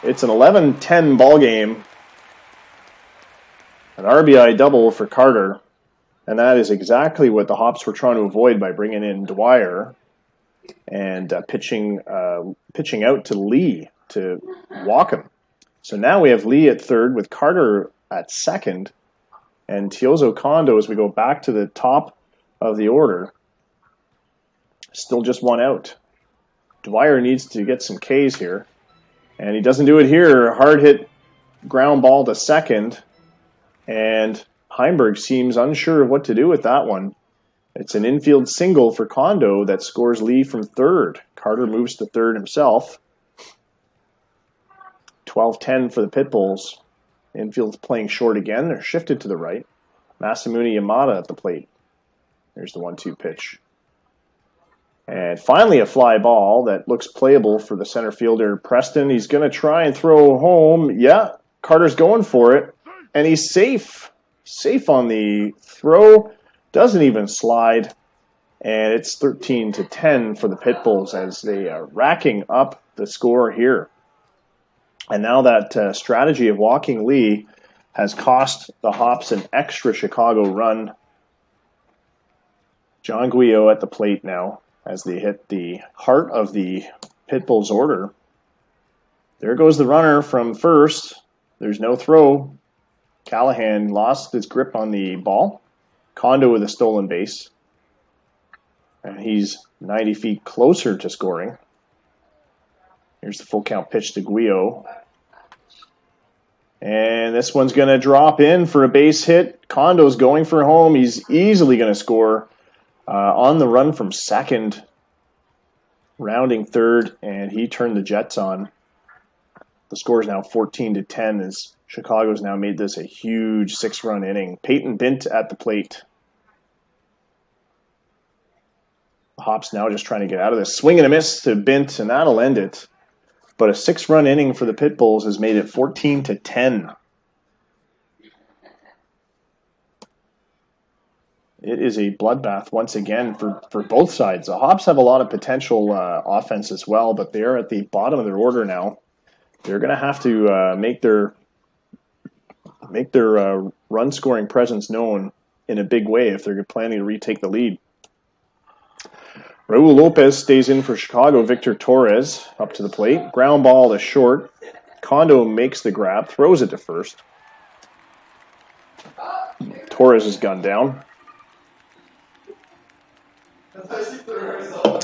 It's an 11-10 ball game. An RBI double for Carter, and that is exactly what the Hops were trying to avoid by bringing in Dwyer and pitching out to Lee to walk him. So now we have Lee at third with Carter at second, and Teozo Kondo, as we go back to the top of the order, still just 1 out. Dwyer needs to get some Ks here, and he doesn't do it here. Hard hit ground ball to second, and Heimberg seems unsure of what to do with that one. It's an infield single for Kondo that scores Lee from third. Carter moves to third himself. 12-10 for the Pitbulls. Infield's playing short again. They're shifted to the right. Masamune Yamada at the plate. There's the 1-2 pitch. And finally a fly ball that looks playable for the center fielder, Preston. He's going to try and throw home. Yeah, Carter's going for it. And he's safe. Safe on the throw. Doesn't even slide. And it's 13-10 for the Pitbulls as they are racking up the score here. And now that strategy of walking Lee has cost the Hops an extra Chicago run. John Guillot at the plate now as they hit the heart of the Pitbulls order. There goes the runner from first. There's no throw. Callahan lost his grip on the ball. Kondo with a stolen base. And he's 90 feet closer to scoring. Here's the full count pitch to Guillot. And this one's going to drop in for a base hit. Kondo's going for home. He's easily going to score on the run from second, rounding third, and he turned the Jets on. The score is now 14-10 as Chicago's now made this a huge 6-run inning. Peyton Bint at the plate. The Hops now just trying to get out of this. Swing and a miss to Bint, and that'll end it. But a 6-run inning for the Pitbulls has made it 14-10. It is a bloodbath once again for both sides. The Hops have a lot of potential offense as well, but they're at the bottom of their order now. They're going to have to make their run-scoring presence known in a big way if they're planning to retake the lead. Raul Lopez stays in for Chicago. Victor Torres up to the plate. Ground ball to short. Kondo makes the grab, throws it to first. Torres is gunned down.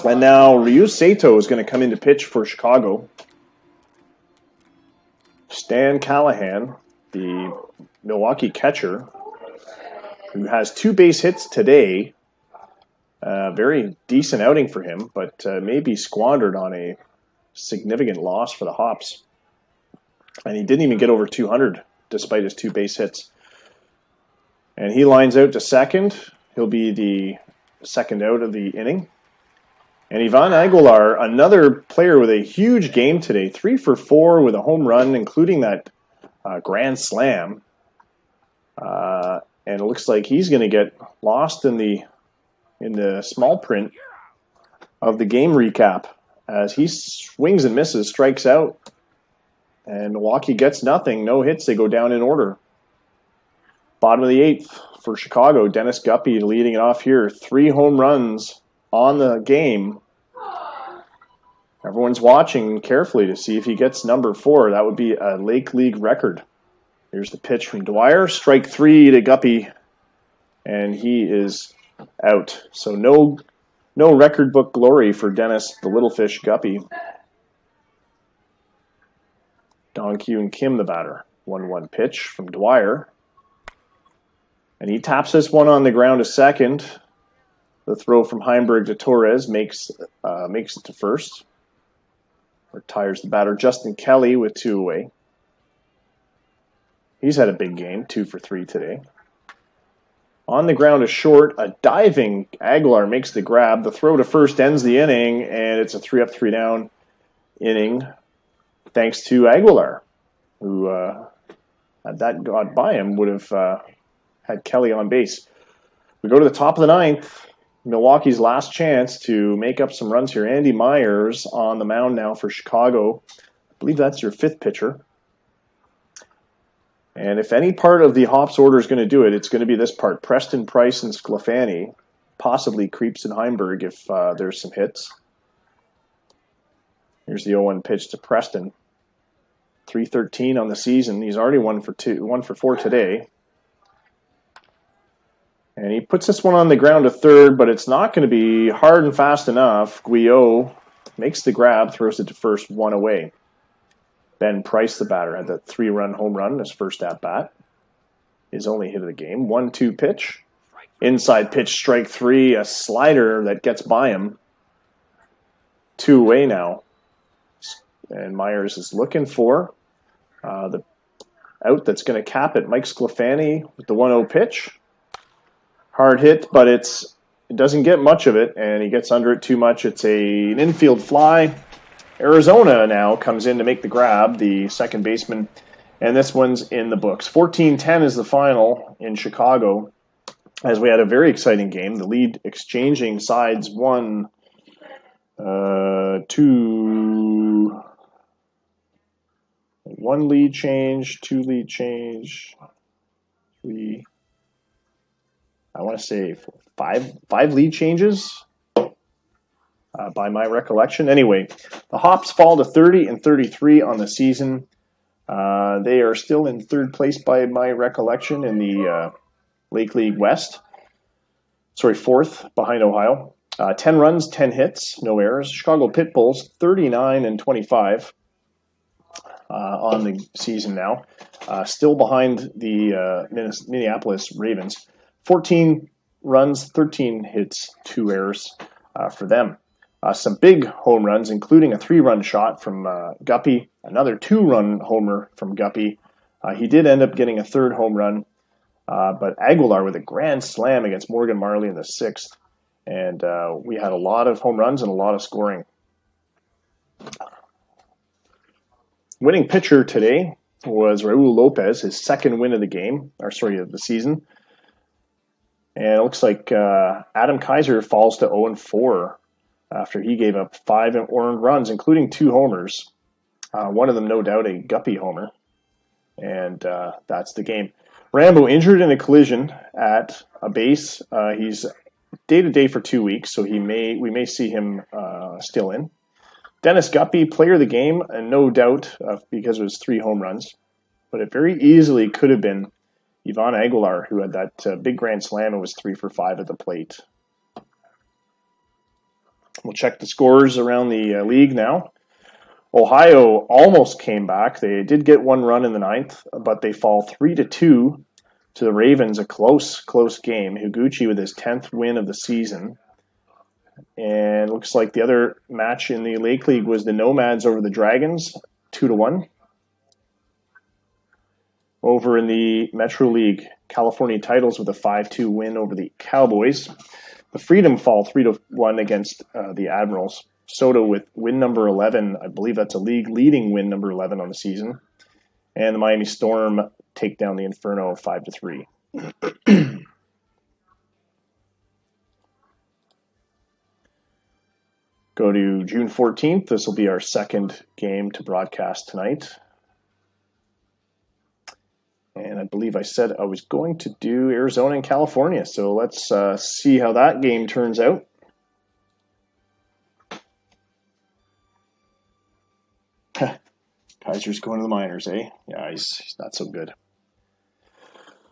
And now Ryu Sato is going to come in to pitch for Chicago. Stan Callahan, the Milwaukee catcher, who has 2 base hits today. Very decent outing for him, but may be squandered on a significant loss for the Hops. And he didn't even get over 200 despite his 2 base hits. And he lines out to second. He'll be the second out of the inning. And Ivan Aguilar, another player with a huge game today, 3 for 4 with a home run, including that grand slam. And it looks like he's going to get lost in the small print of the game recap as he swings and misses, strikes out. And Milwaukee gets nothing, no hits. They go down in order. Bottom of the 8th for Chicago. Dennis Guppy leading it off here. 3 home runs on the game. Everyone's watching carefully to see if he gets number 4. That would be a Lake League record. Here's the pitch from Dwyer. Strike 3 to Guppy. And he is out. So no record book glory for Dennis the Little Fish Guppy. Don Kyun Kim the batter. 1-1 pitch from Dwyer. And he taps this one on the ground to second. The throw from Heimberg to Torres makes it to first. Retires the batter Justin Kelly with 2 away. He's had a big game, 2 for 3 today. On the ground to short, a diving Aguilar makes the grab. The throw to first ends the inning, and it's a 3-up, 3-down inning thanks to Aguilar, who, had that got by him, would have had Kelly on base. We go to the top of the 9th. Milwaukee's last chance to make up some runs here. Andy Myers on the mound now for Chicago. I believe that's your 5th pitcher. And if any part of the Hops order is going to do it, it's going to be this part. Preston, Price, and Sclafani. Possibly Creeps and Heimberg if there's some hits. Here's the 0-1 pitch to Preston. 313 on the season. He's already 1 for 4 today. And he puts this one on the ground to third, but it's not going to be hard and fast enough. Guillot makes the grab, throws it to first, 1 away. Ben Price, the batter, had the 3-run home run, his first at-bat. His only hit of the game. 1-2 pitch. Inside pitch, strike 3, a slider that gets by him. 2 away now. And Myers is looking for the out that's going to cap it. Mike Sclafani with the 1-0 pitch. Hard hit, but it doesn't get much of it, and he gets under it too much. It's an infield fly. Arizona now comes in to make the grab, the second baseman, and this one's in the books. 14-10 is the final in Chicago, as we had a very exciting game. The lead exchanging sides 1, 2, 1 lead change, 2 lead change, 3. I want to say 5 lead changes by my recollection. Anyway, the Hops fall to 30 and 33 on the season. They are still in 3rd place by my recollection in the Lake League West. 4th behind Ohio. 10 runs, 10 hits, no errors. Chicago Pitbulls 39 and 25 on the season now. Still behind the Minneapolis Ravens. 14 runs, 13 hits, 2 errors for them. Some big home runs, including a 3-run shot from Guppy, another 2-run homer from Guppy. He did end up getting a 3rd home run, but Aguilar with a grand slam against Morgan Marley in the 6th. And we had a lot of home runs and a lot of scoring. Winning pitcher today was Raul Lopez, his 2nd win of the season. And it looks like Adam Kaiser falls to 0-4 after he gave up 5 earned runs, including 2 homers. One of them, no doubt, a Guppy homer. And that's the game. Rambo injured in a collision at a base. He's day-to-day for 2 weeks, so we may see him still in. Dennis Guppy, player of the game, and no doubt because it was 3 home runs. But it very easily could have been Ivan Aguilar, who had that big grand slam and was 3 for 5 at the plate. We'll check the scores around the league now. Ohio almost came back. They did get 1 run in the 9th, but they fall 3-2 to the Ravens, a close game. Higuchi with his 10th win of the season. And looks like the other match in the Lake League was the Nomads over the Dragons, 2-1. Over in the Metro League, California Titles with a 5-2 win over the Cowboys. The Freedom fall 3-1 against the Admirals. Soto with win number 11. I believe that's a league-leading win number 11 on the season. And the Miami Storm take down the Inferno 5-3. Go to June 14th. This will be our second game to broadcast tonight. And I believe I said I was going to do Arizona and California. So let's see how that game turns out. Kaiser's going to the minors, eh? Yeah, he's not so good.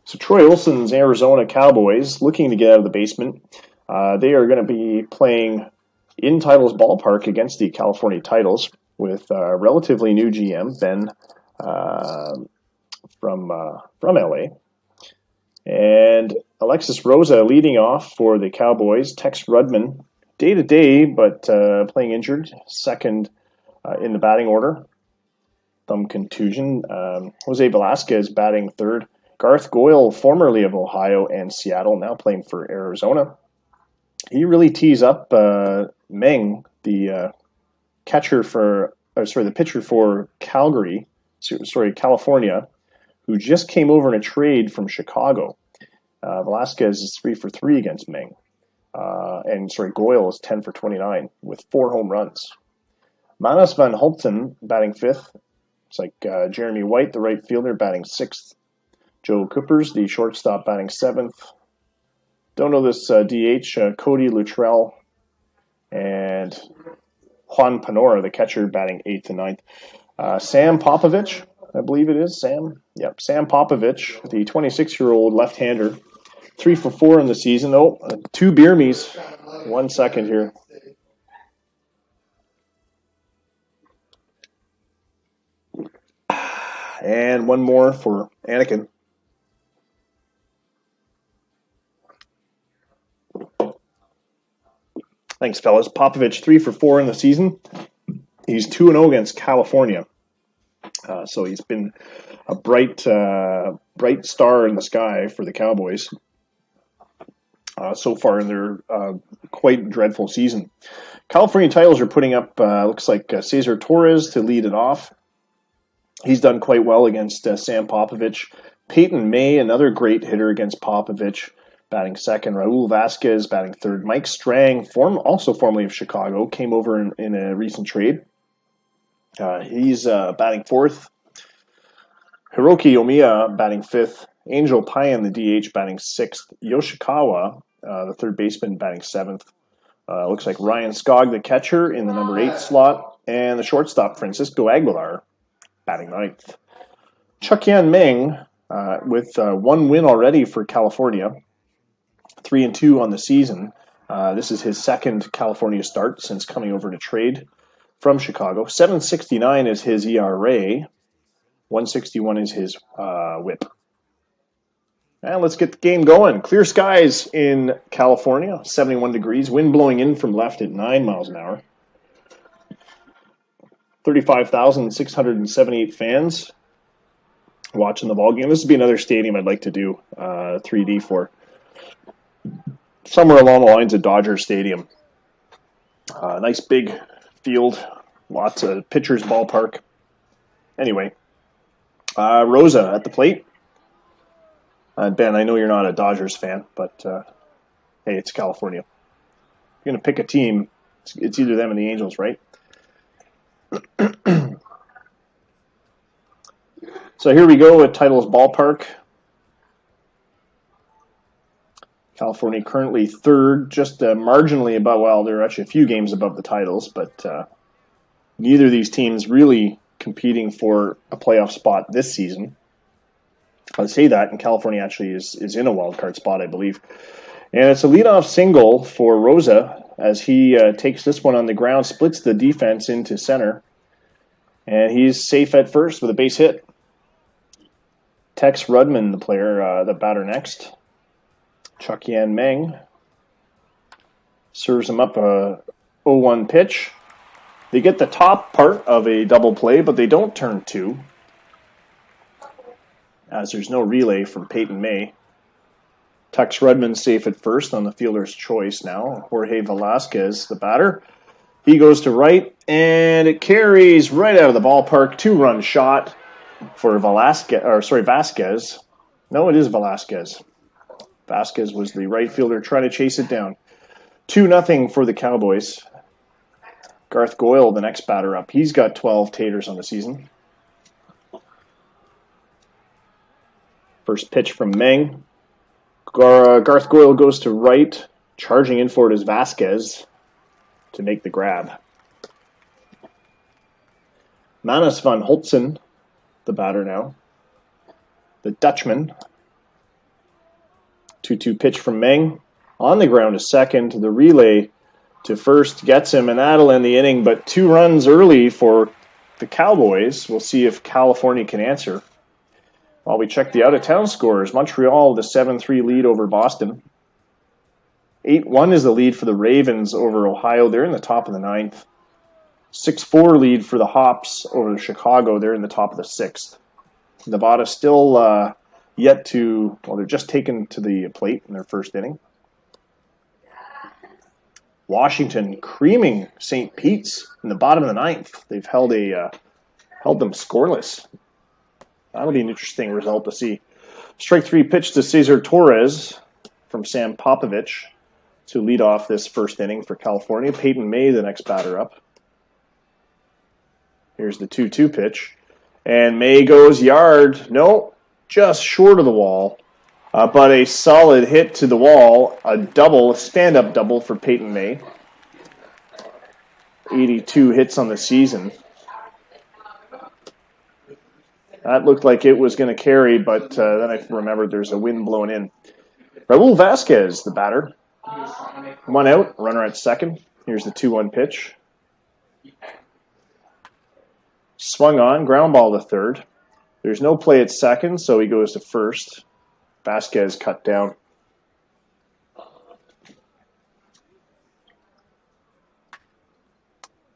So Troy Olson's Arizona Cowboys, looking to get out of the basement. They are going to be playing in Titles Ballpark against the California Titles with a relatively new GM, Ben from LA. And Alexis Rosa leading off for the Cowboys. Tex Rudman, day-to-day, but playing injured, second in the batting order. Thumb contusion. Jose Velasquez batting third. Garth Goyle, formerly of Ohio and Seattle, now playing for Arizona. He really tees up Meng, the the pitcher for California, who just came over in a trade from Chicago. Velasquez is 3 for 3 against Meng. Goyle is 10 for 29 with 4 home runs. Manas Van Hulten batting 5th. It's like Jeremy White, the right fielder, batting 6th. Joe Coopers, the shortstop, batting 7th. Don't know this DH, Cody Luttrell, and Juan Panora, the catcher, batting 8th and 9th. Sam Popovich, I believe it is, Sam? Yep, Sam Popovich, the 26-year-old left-hander, 3 for 4 in the season. 2 beer me's. 1 second here. And one more for Anakin. Thanks, fellas. Popovich, 3 for 4 in the season. He's 2-0 against California. So he's been a bright star in the sky for the Cowboys so far in their quite dreadful season. California Titles are putting up, looks like Cesar Torres to lead it off. He's done quite well against Sam Popovich. Peyton May, another great hitter against Popovich, batting 2nd. Raul Vasquez batting 3rd. Mike Strang, also formerly of Chicago, came over in a recent trade. He's batting 4th. Hiroki Omiya batting 5th. Angel Payan, the DH, batting 6th. Yoshikawa, the 3rd baseman, batting 7th. Looks like Ryan Skog, the catcher, in the number 8 slot. And the shortstop, Francisco Aguilar, batting 9th. Chuck-Yan Meng, with 1 win already for California, 3-2 on the season. This is his 2nd California start since coming over to trade from Chicago. 7.69 is his ERA. 161 is his whip. And let's get the game going. Clear skies in California, 71 degrees. Wind blowing in from left at 9 miles an hour. 35,678 fans watching the ball game. This would be another stadium I'd like to do 3D for. Somewhere along the lines of Dodger Stadium. Nice big field. Lots of pitchers' ballpark. Anyway, Rosa at the plate. Ben, I know you're not a Dodgers fan, but hey, it's California. If you're going to pick a team, it's either them or the Angels, right? So here we go at Titles Ballpark. California currently third, just marginally above, well, they're actually a few games above the titles, but neither of these teams really competing for a playoff spot this season. I'd say that, and California actually is in a wild card spot, I believe. And it's a leadoff single for Rosa as he takes this one on the ground, splits the defense into center, and he's safe at first with a base hit. Tex Rudman, the player, the batter next. Chuck Yan Meng serves him up a 0-1 pitch. They get the top part of a double play, but they don't turn two, as there's no relay from Peyton May. Tex Rudman safe at first on the fielder's choice now. Jorge Velasquez, the batter. He goes to right, and it carries right out of the ballpark. 2-run shot for Vasquez. No, it is Velasquez. Vasquez was the right fielder trying to chase it down. 2-0 for the Cowboys. Garth Goyle, the next batter up. He's got 12 taters on the season. First pitch from Meng. Garth Goyle goes to right. Charging in for it is Vasquez to make the grab. Manus van Holtzen, the batter now. The Dutchman. 2-2 pitch from Meng. On the ground to second. The relay to first gets him, and that'll end the inning. But 2 runs early for the Cowboys. We'll see if California can answer. While we check the out-of-town scores, Montreal with a 7-3 lead over Boston. 8-1 is the lead for the Ravens over Ohio. They're in the top of the 9th. 6-4 lead for the Hops over Chicago. They're in the top of the 6th. Nevada still yet to, well, they're just taken to the plate in their first inning. Washington creaming St. Pete's in the bottom of the 9th. They've held them scoreless. That'll be an interesting result to see. Strike 3 pitch to Cesar Torres from Sam Popovich to lead off this first inning for California. Peyton May, the next batter up. Here's the 2-2 pitch. And May goes yard. No, just short of the wall. But a solid hit to the wall. A double, a stand-up double for Peyton May. 82 hits on the season. That looked like it was going to carry, but then I remembered there's a wind blowing in. Raul Vasquez, the batter. 1 out, runner at second. Here's the 2-1 pitch. Swung on, ground ball to third. There's no play at second, so he goes to first. Vasquez cut down.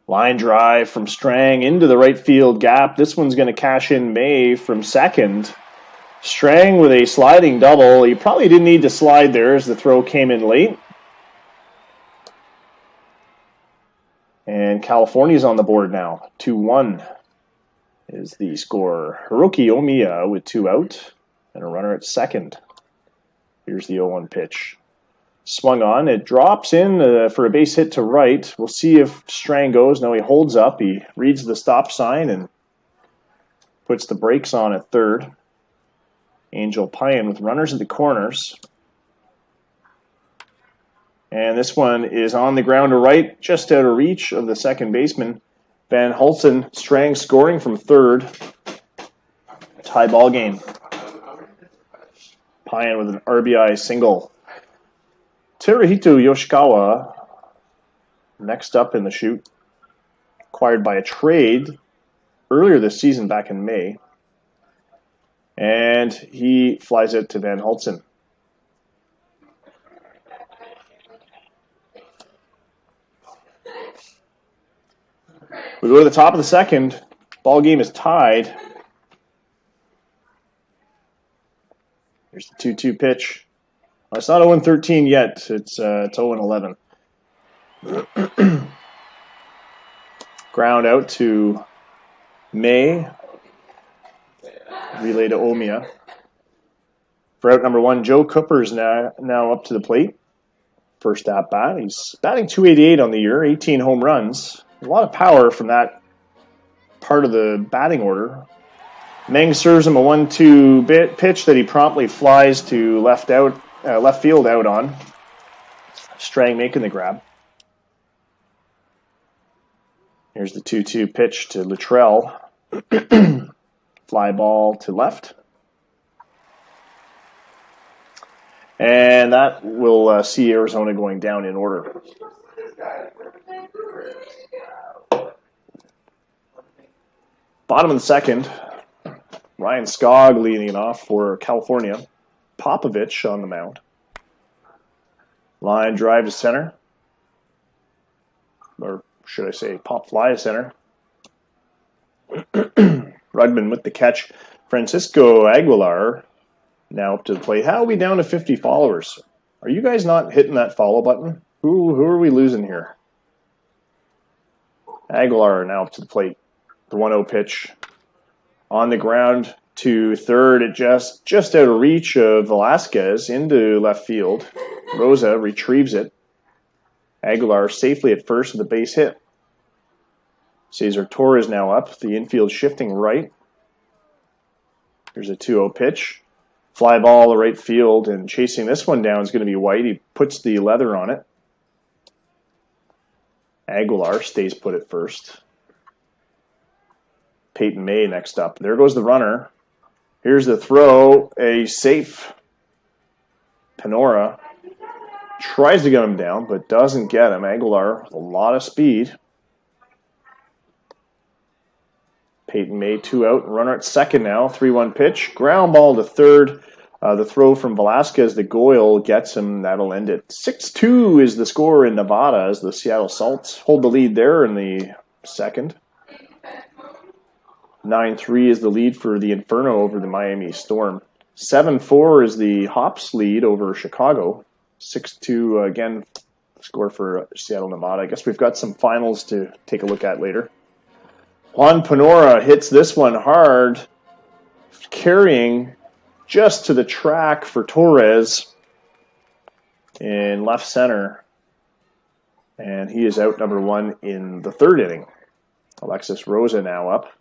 Line drive from Strang into the right field gap. This one's going to cash in May from second. Strang with a sliding double. He probably didn't need to slide there as the throw came in late. And California's on the board now. 2-1 is the score. Hiroki Omiya with 2 out and a runner at second. Here's the 0-1 pitch. Swung on. It drops in for a base hit to right. We'll see if Strang goes. No, he holds up. He reads the stop sign and puts the brakes on at third. Angel Payan with runners at the corners. And this one is on the ground to right, just out of reach of the second baseman. Van Hulsen, Strang scoring from third. Tie ball game. Payan with an RBI single. Teruhito Yoshikawa, next up in the chute, acquired by a trade earlier this season back in May. And he flies it to Van Hulsen. We go to the top of the second. Ball game is tied. Here's the 2-2 pitch. It's not 0-13 yet. It's 0-11. Ground out to May. Relay to Omiya. For out number 1, Joe Cooper's now up to the plate. First at bat. He's batting .288 on the year, 18 home runs. A lot of power from that part of the batting order. Meng serves him a 1-2 pitch that he promptly flies to left out left field out on. Strang making the grab. Here's the 2-2 pitch to Luttrell. Fly ball to left. And that will see Arizona going down in order. Bottom of the second, Ryan Skog leading it off for California. Popovich on the mound. Line drive to center. Or should I say pop fly to center. Rudman with the catch. Francisco Aguilar now up to the plate. How are we down to 50 followers? Are you guys not hitting that follow button? Who are we losing here? Aguilar now up to the plate. The 1-0 pitch. On the ground to third. It just out of reach of Velasquez into left field. Rosa retrieves it. Aguilar safely at first with a base hit. Cesar Torres now up. The infield shifting right. Here's a 2-0 pitch. Fly ball to right field, and chasing this one down is going to be White. He puts the leather on it. Aguilar stays put at first. Peyton May next up. There goes the runner. Here's the throw. A safe. Panora tries to get him down, but doesn't get him. Aguilar with a lot of speed. Peyton May 2 out. Runner at second now. 3-1 pitch. Ground ball to third. The throw from Velasquez to Goyle gets him. That'll end it. 6-2 is the score in Nevada as the Seattle Salts hold the lead there in the second. 9-3 is the lead for the Inferno over the Miami Storm. 7-4 is the Hops lead over Chicago. 6-2 again score for Seattle, Nevada. I guess we've got some finals to take a look at later. Juan Panora hits this one hard, carrying just to the track for Torres in left center. And he is out number one in the third inning. Alexis Rosa now up.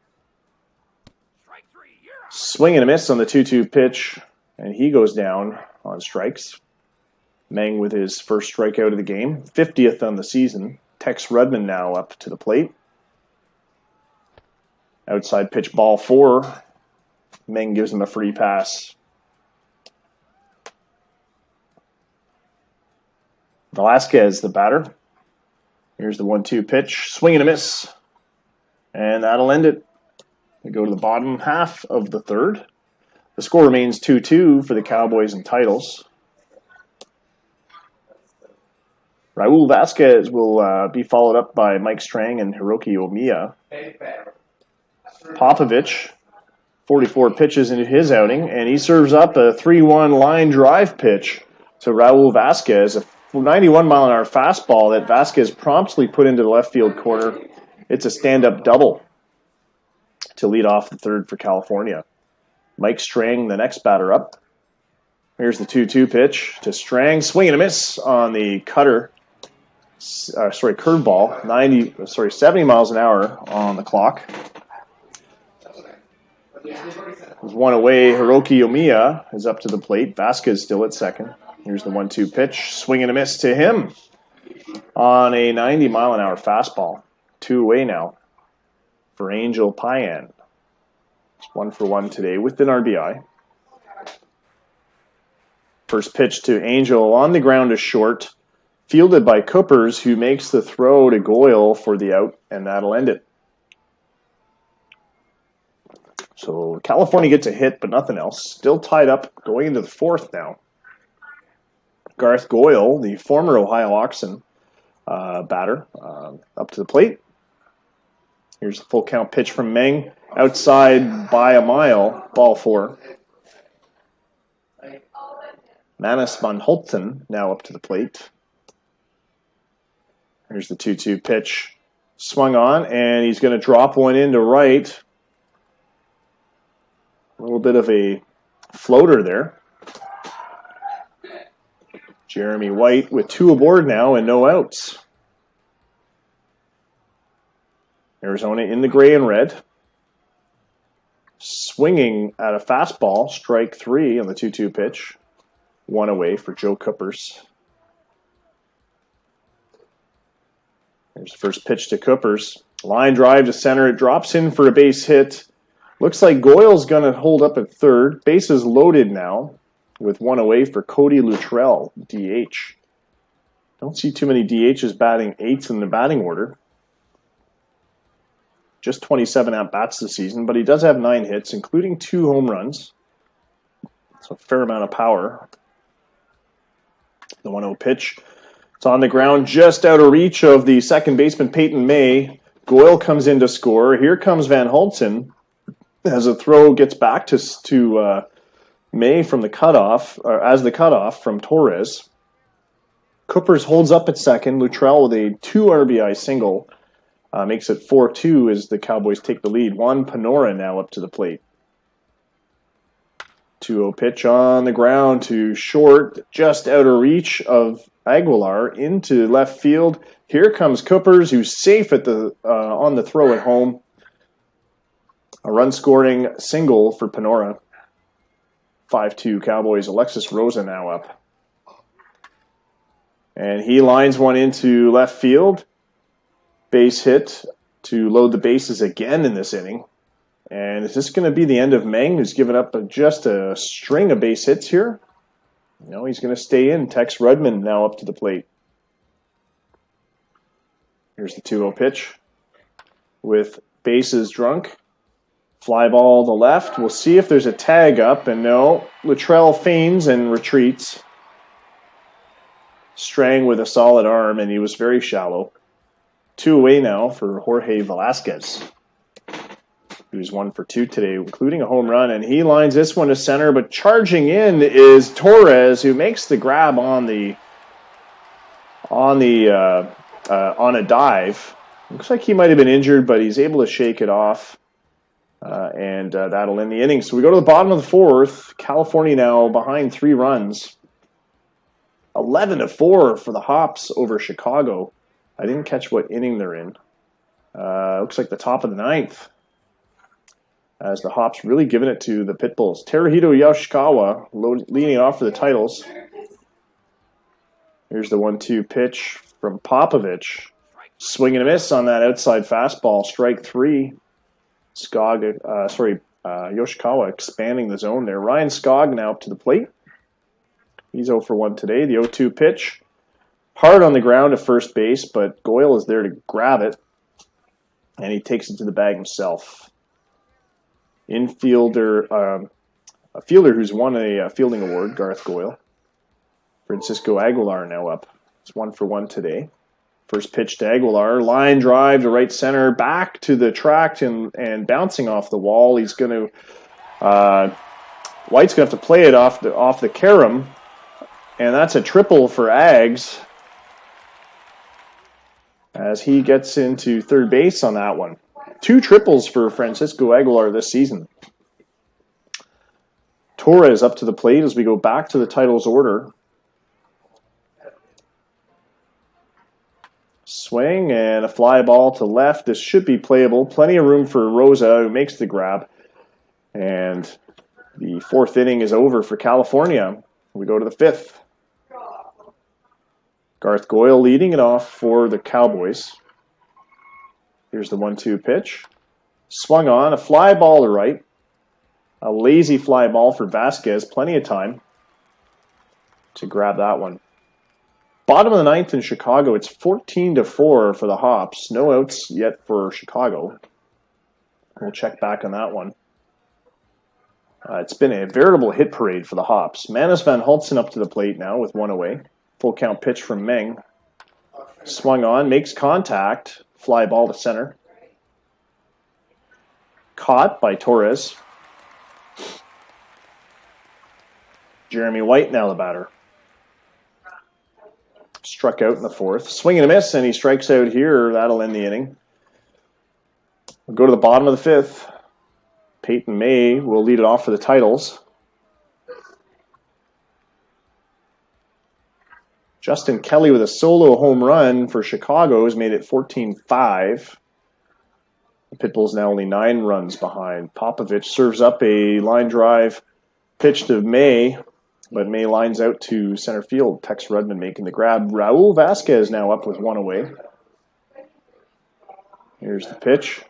Swing and a miss on the 2-2 pitch, and he goes down on strikes. Meng with his first strikeout of the game, 50th on the season. Tex Rudman now up to the plate. Outside pitch, ball 4. Meng gives him a free pass. Velasquez, the batter. Here's the 1-2 pitch. Swing and a miss. And that'll end it. We go to the bottom half of the third. The score remains 2-2 for the Cowboys and Titles. Raul Vasquez will be followed up by Mike Strang and Hiroki Omiya. Popovich, 44 pitches into his outing, and he serves up a 3-1 line drive pitch to Raul Vasquez, a 91-mile-an-hour fastball that Vasquez promptly put into the left field corner. It's a stand-up double to lead off the third for California. Mike Strang, the next batter up. Here's the 2-2 pitch to Strang. Swing and a miss on the cutter. Curveball. 70 miles an hour on the clock. There's one away. Hiroki Omiya is up to the plate. Vasquez still at second. Here's the 1-2 pitch. Swing and a miss to him on a 90-mile-an-hour fastball. 2 away now for Angel Payan. It's 1 for 1 today with an RBI. First pitch to Angel on the ground is short. Fielded by Coopers, who makes the throw to Goyle for the out, and that'll end it. So California gets a hit, but nothing else. Still tied up going into the fourth now. Garth Goyle, the former Ohio Oxen batter, up to the plate. Here's the full count pitch from Meng. Outside by a mile, ball 4. Manus van Holten now up to the plate. Here's the 2-2 pitch. Swung on, and he's going to drop one into right. A little bit of a floater there. Jeremy White with 2 aboard now and no outs. Arizona in the gray and red. Swinging at a fastball, strike 3 on the 2-2 pitch. 1 away for Joe Coopers. There's the first pitch to Coopers. Line drive to center. It drops in for a base hit. Looks like Goyle's going to hold up at third. Bases loaded now with 1 away for Cody Luttrell, DH. Don't see too many DHs batting 8th in the batting order. Just 27 at-bats this season, but he does have 9 hits, including 2 home runs. So a fair amount of power. The 1-0 pitch. It's on the ground just out of reach of the second baseman, Peyton May. Goyle comes in to score. Here comes Van Hulten as a throw gets back to May from the cutoff, or as the cutoff from Torres. Coopers holds up at second. Luttrell with a 2 RBI single makes it 4-2 as the Cowboys take the lead. Juan Panora now up to the plate. 2-0 pitch on the ground to short, just out of reach of Aguilar into left field. Here comes Coopers, who's safe at the on the throw at home. A run-scoring single for Panora. 5-2 Cowboys. Alexis Rosa now up. And he lines one into left field. Base hit to load the bases again in this inning. And is this going to be the end of Meng, who's given up just a string of base hits here? No, he's going to stay in. Tex Rudman now up to the plate. Here's the 2-0 pitch with bases drunk. Fly ball to left. We'll see if there's a tag up. And no, Luttrell feigns and retreats. Strang with a solid arm, and he was very shallow. 2 away now for Jorge Velasquez, who's 1 for 2 today, including a home run. And he lines this one to center, but charging in is Torres, who makes the grab on a dive. Looks like he might have been injured, but he's able to shake it off. And that'll end the inning. So we go to the bottom of the 4th. California now behind 3 runs. 11-4 for the Hops over Chicago. I didn't catch what inning they're in. Looks like the top of the 9th. As the Hops really giving it to the Pitbulls. Teruhito Yoshikawa leading off for the titles. Here's the 1-2 pitch from Popovich. Swing and a miss on that outside fastball. Strike 3. Yoshikawa expanding the zone there. Ryan Skog now up to the plate. He's 0 for 1 today. The 0-2 pitch. Hard on the ground at first base, but Goyle is there to grab it. And he takes it to the bag himself. Infielder, a fielder who's won a fielding award, Garth Goyle. Francisco Aguilar now up. It's 1 for 1 today. First pitch to Aguilar. Line drive to right center. Back to the track and bouncing off the wall. He's going to... White's going to have to play it off the carom. And that's a triple for Ags as he gets into third base on that one. 2 triples for Francisco Aguilar this season. Torres up to the plate as we go back to the titles order. Swing and a fly ball to left. This should be playable. Plenty of room for Rosa, who makes the grab. And the 4th inning is over for California. We go to the 5th. Garth Goyle leading it off for the Cowboys. Here's the 1-2 pitch. Swung on, a fly ball to right. A lazy fly ball for Vasquez. Plenty of time to grab that one. Bottom of the 9th in Chicago. It's 14-4 for the Hops. No outs yet for Chicago. We'll check back on that one. It's been a veritable hit parade for the Hops. Manus Van Hulten up to the plate now with 1 away. Full count pitch from Meng. Swung on, makes contact. Fly ball to center. Caught by Torres. Jeremy White now the batter. Struck out in the 4th. Swing and a miss, and he strikes out here. That'll end the inning. We'll go to the bottom of the 5th. Peyton May will lead it off for the titles. Justin Kelly with a solo home run for Chicago has made it 14-5. The Pitbulls now only 9 runs behind. Popovich serves up a line drive pitch to May. but May lines out to center field. Tex Rudman making the grab. Raul Vasquez now up with one away. Here's the pitch.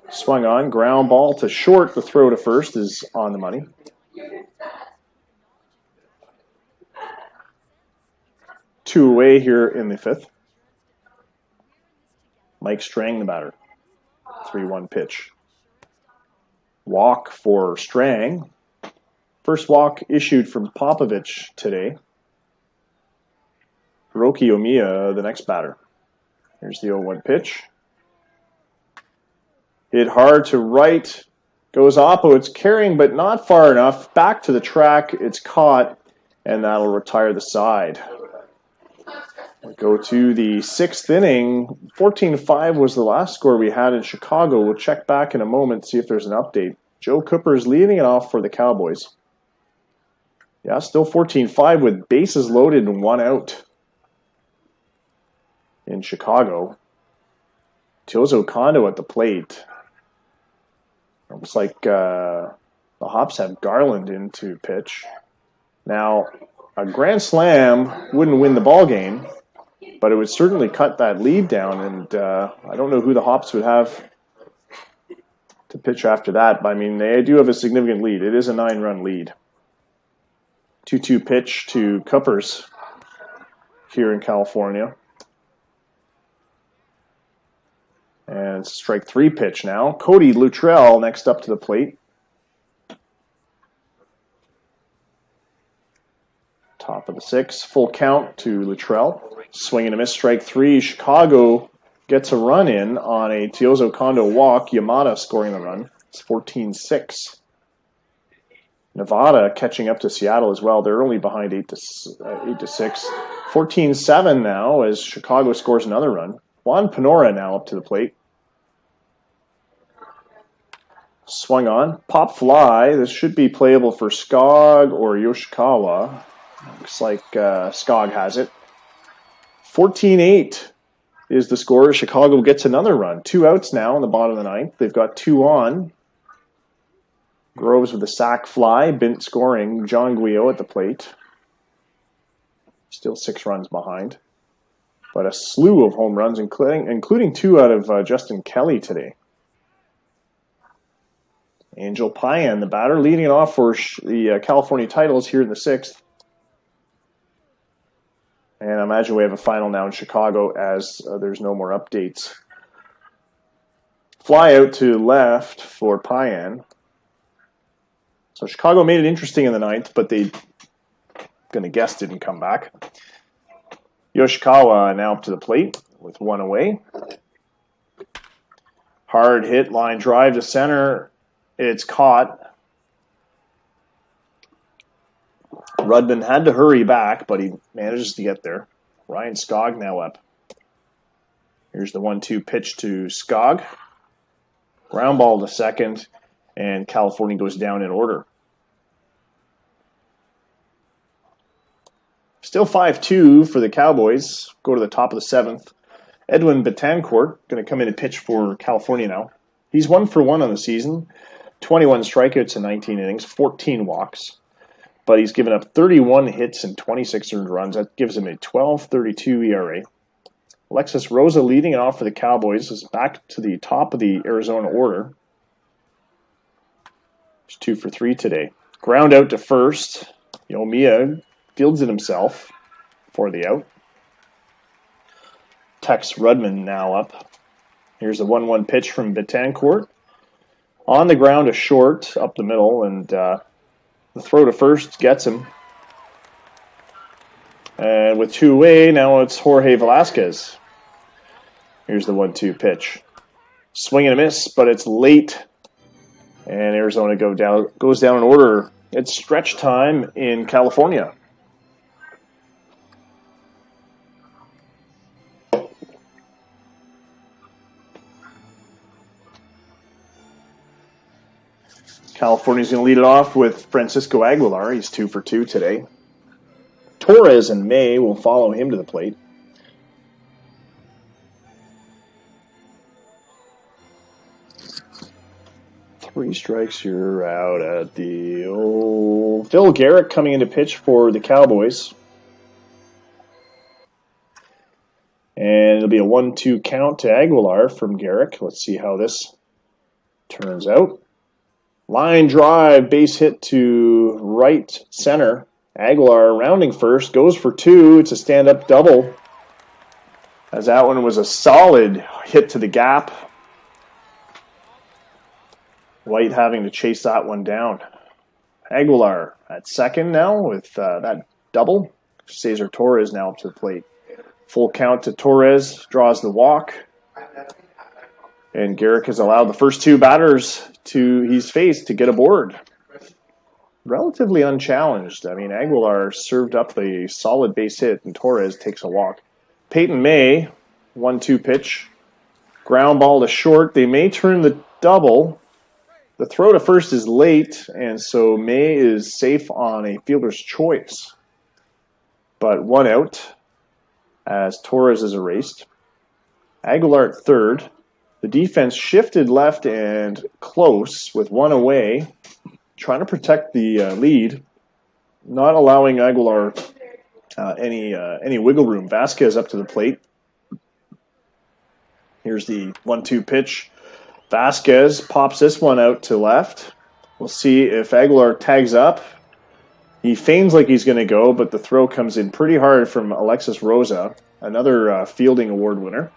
Swung on. Ground ball to short. The throw to first is on the money. Two away here in the fifth. Mike Strang, the batter. 3-1 pitch. Walk for Strang. First walk issued from Popovich today. Hiroki Omiya, the next batter. Here's the 0-1 pitch. Hit hard to right. Goes Oppo. It's carrying, but not far enough. Back to the track. It's caught, and that'll retire the side. We go to the sixth inning. 14-5 was the last score we had in Chicago. We'll check back in a moment, see if there's an update. Joe Cooper is leading it off for the Cowboys. Yeah, still 14-5 with bases loaded and one out in Chicago. Tiozo Kondo at the plate. Looks like the Hops have Garland in to pitch. Now, a grand slam wouldn't win the ball game, but it would certainly cut that lead down, and I don't know who the Hops would have to pitch after that, but I mean, they do have a significant lead. It is a 9-run lead. 2-2 pitch to Cuppers here in California. And strike three pitch now. Cody Luttrell next up to the plate. Top of the sixth. Full count to Luttrell. Swing and a miss, strike three. Chicago gets a run in on a Tiozo Kondo walk. Yamada scoring the run. It's 14-6. Nevada catching up to Seattle as well. They're only behind 8-6. 14-7 now as Chicago scores another run. Juan Panora now up to the plate. Swung on. Pop fly. This should be playable for Skog or Yoshikawa. Looks like Skog has it. 14-8 is the score. Chicago gets another run. 2 outs now in the bottom of the ninth. They've got 2 on. Groves with a sac fly. Bint scoring. John Guillot at the plate. Still 6 runs behind. But a slew of home runs, including 2 out of Justin Kelly today. Angel Payan, the batter, leading it off for the California Titles here in the 6th. And I imagine we have a final now in Chicago as there's no more updates. Fly out to left for Payan. So Chicago made it interesting in the 9th, but they, gonna guess, didn't come back. Yoshikawa now up to the plate with 1 away. Hard hit, line drive to center. It's caught. Rudman had to hurry back, but he manages to get there. Ryan Skog now up. Here's the 1-2 pitch to Skog. Ground ball to second, and California goes down in order. Still 5-2 for the Cowboys. Go to the top of the 7th. Edwin Betancourt going to come in and pitch for California now. He's 1 for 1 on the season. 21 strikeouts in 19 innings, 14 walks. But he's given up 31 hits and 26 earned runs. That gives him a 12.32 ERA. Alexis Rosa leading it off for the Cowboys is back to the top of the Arizona order. He's 2 for 3 today. Ground out to first. Omiya fields it himself for the out. Tex Rudman now up. Here's a 1-1 pitch from Betancourt. On the ground, a short up the middle, and the throw to first gets him. And with 2 away, now it's Jorge Velasquez. Here's the 1-2 pitch. Swing and a miss, but it's late. And Arizona goes down in order. It's stretch time in California. California's going to lead it off with Francisco Aguilar. He's 2 for 2 today. Torres and May will follow him to the plate. 3 strikes, you're out at the old... Phil Garrick coming in to pitch for the Cowboys. And it'll be a 1-2 count to Aguilar from Garrick. Let's see how this turns out. Line drive, base hit to right center. Aguilar rounding first, goes for 2. It's a stand-up double, as that one was a solid hit to the gap. White having to chase that one down. Aguilar at second now with that double. Cesar Torres now up to the plate. Full count to Torres, draws the walk. And Garrick has allowed the first 2 batters he's faced to get aboard. Relatively unchallenged. I mean, Aguilar served up a solid base hit, and Torres takes a walk. Peyton May, 1-2 pitch. Ground ball to short. They may turn the double. The throw to first is late, and so May is safe on a fielder's choice. But 1 out as Torres is erased. Aguilar at third. The defense shifted left and close with 1 away, trying to protect the lead, not allowing Aguilar any wiggle room. Vasquez up to the plate. Here's the 1-2 pitch. Vasquez pops this one out to left. We'll see if Aguilar tags up. He feigns like he's going to go, but the throw comes in pretty hard from Alexis Rosa, another fielding award winner,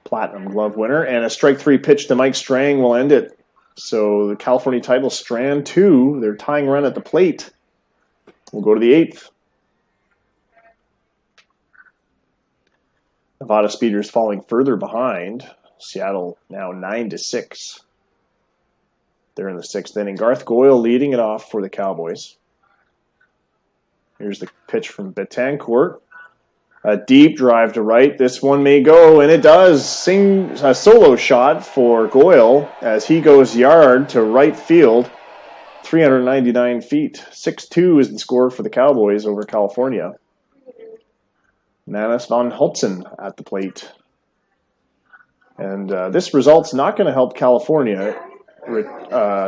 Platinum Glove winner, and a strike 3 pitch to Mike Strang will end it. So the California title, Strand 2, their tying run at the plate. We'll go to the 8th. Nevada Speeders falling further behind. Seattle now 9-6. They're in the 6th inning. Garth Goyle leading it off for the Cowboys. Here's the pitch from Betancourt. A deep drive to right. This one may go, and it does. A solo shot for Goyle as he goes yard to right field. 399 feet. 6-2 is the score for the Cowboys over California. Manus von Holtzen at the plate. And this result's not going to help California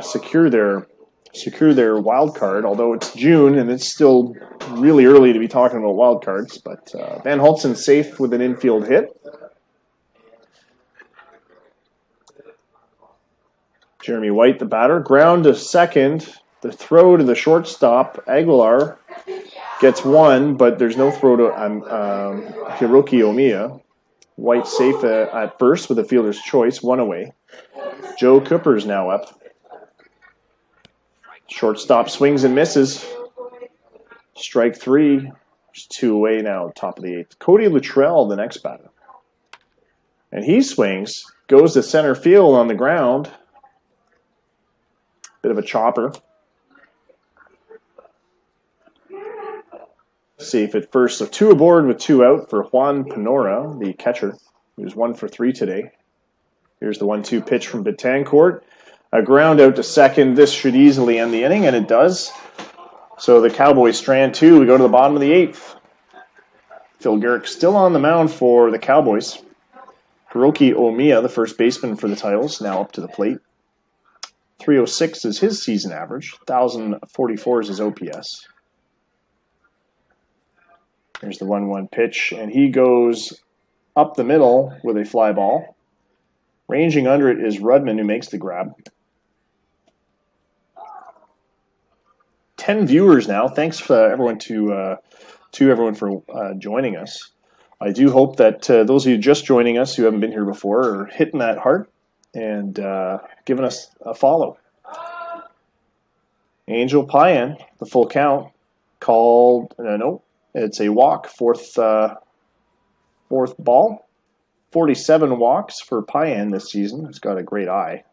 secure their wild card, although it's June and it's still really early to be talking about wild cards. But Van Holtzen safe with an infield hit. Jeremy White, the batter, ground to second. The throw to the shortstop. Aguilar gets 1, but there's no throw to Hiroki Omiya. White safe at first with a fielder's choice, 1 away. Joe Cooper's now up. Shortstop swings and misses. Strike 3. There's 2 away now, top of the 8th. Cody Luttrell, the next batter. And he swings, goes to center field on the ground. Bit of a chopper. Safe at first. So 2 aboard with 2 out for Juan Panora, the catcher. He was 1 for 3 today. Here's the 1-2 pitch from Betancourt. A ground out to second. This should easily end the inning, and it does. So the Cowboys strand 2. We go to the bottom of the 8th. Phil Garrick still on the mound for the Cowboys. Hiroki Omiya, the first baseman for the titles, now up to the plate. 306 is his season average. 1,044 is his OPS. Here's the 1-1 pitch, and he goes up the middle with a fly ball. Ranging under it is Rudman, who makes the grab. 10 viewers now. Thanks for everyone for joining us. I do hope that those of you just joining us who haven't been here before are hitting that heart and giving us a follow. Angel Payan, the full count, called no. It's a walk, fourth ball. 47 walks for Payan this season. He's got a great eye.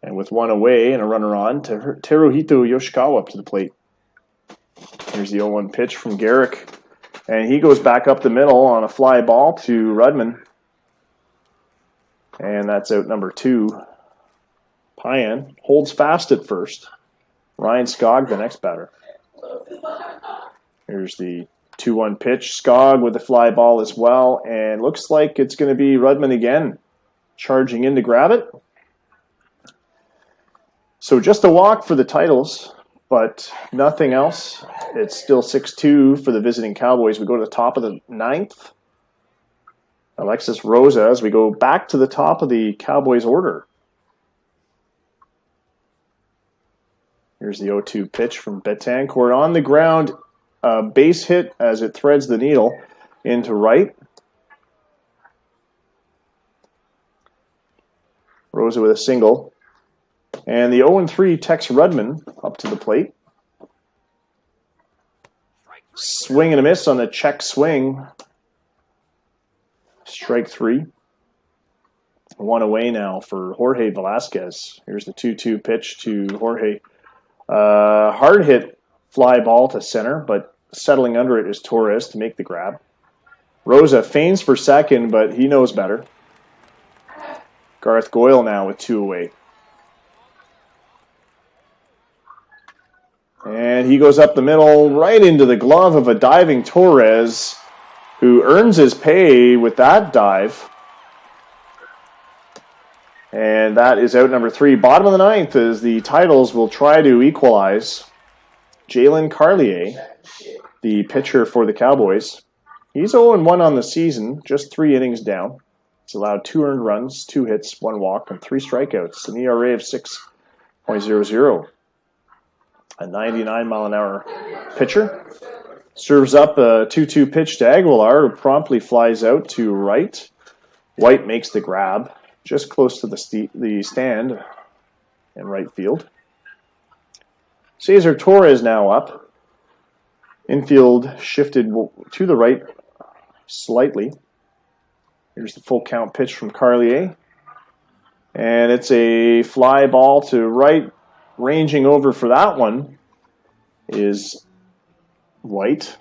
And with 1 away and a runner on, Teruhito Yoshikawa up to the plate. Here's the 0-1 pitch from Garrick. And he goes back up the middle on a fly ball to Rudman. And that's out number 2. Payan holds fast at first. Ryan Skog, the next batter. Here's the 2-1 pitch. Skog with the fly ball as well. And looks like it's going to be Rudman again. charging in to grab it. So just a walk for the titles, but nothing else. It's still 6-2 for the visiting Cowboys. We go to the top of the ninth. Alexis Rosa as we go back to the top of the Cowboys order. Here's the 0-2 pitch from Betancourt on the ground. Base hit as it threads the needle into right. Rosa with a single. And the 0-3 Tex Rudman up to the plate. Swing and a miss on the check swing. Strike 3. One away now for Jorge Velasquez. Here's the 2-2 pitch to Jorge. Hard hit fly ball to center, but settling under it is Torres to make the grab. Rosa feigns for second, but he knows better. Garth Goyle now with 2 away. And he goes up the middle right into the glove of a diving Torres, who earns his pay with that dive. And that is out number 3. Bottom of the ninth as the titles will try to equalize. Jalen Carlier, the pitcher for the Cowboys. He's 0-1 on the season, just 3 innings down. He's allowed 2 earned runs, 2 hits, 1 walk, and 3 strikeouts. An ERA of 6.00. A 99-mile-an-hour pitcher. Serves up a 2-2 pitch to Aguilar, who promptly flies out to right. White makes the grab, just close to the stand in right field. Cesar Torres now up. Infield shifted to the right slightly. Here's the full count pitch from Carlier. And it's a fly ball to right. Ranging over for that one is White,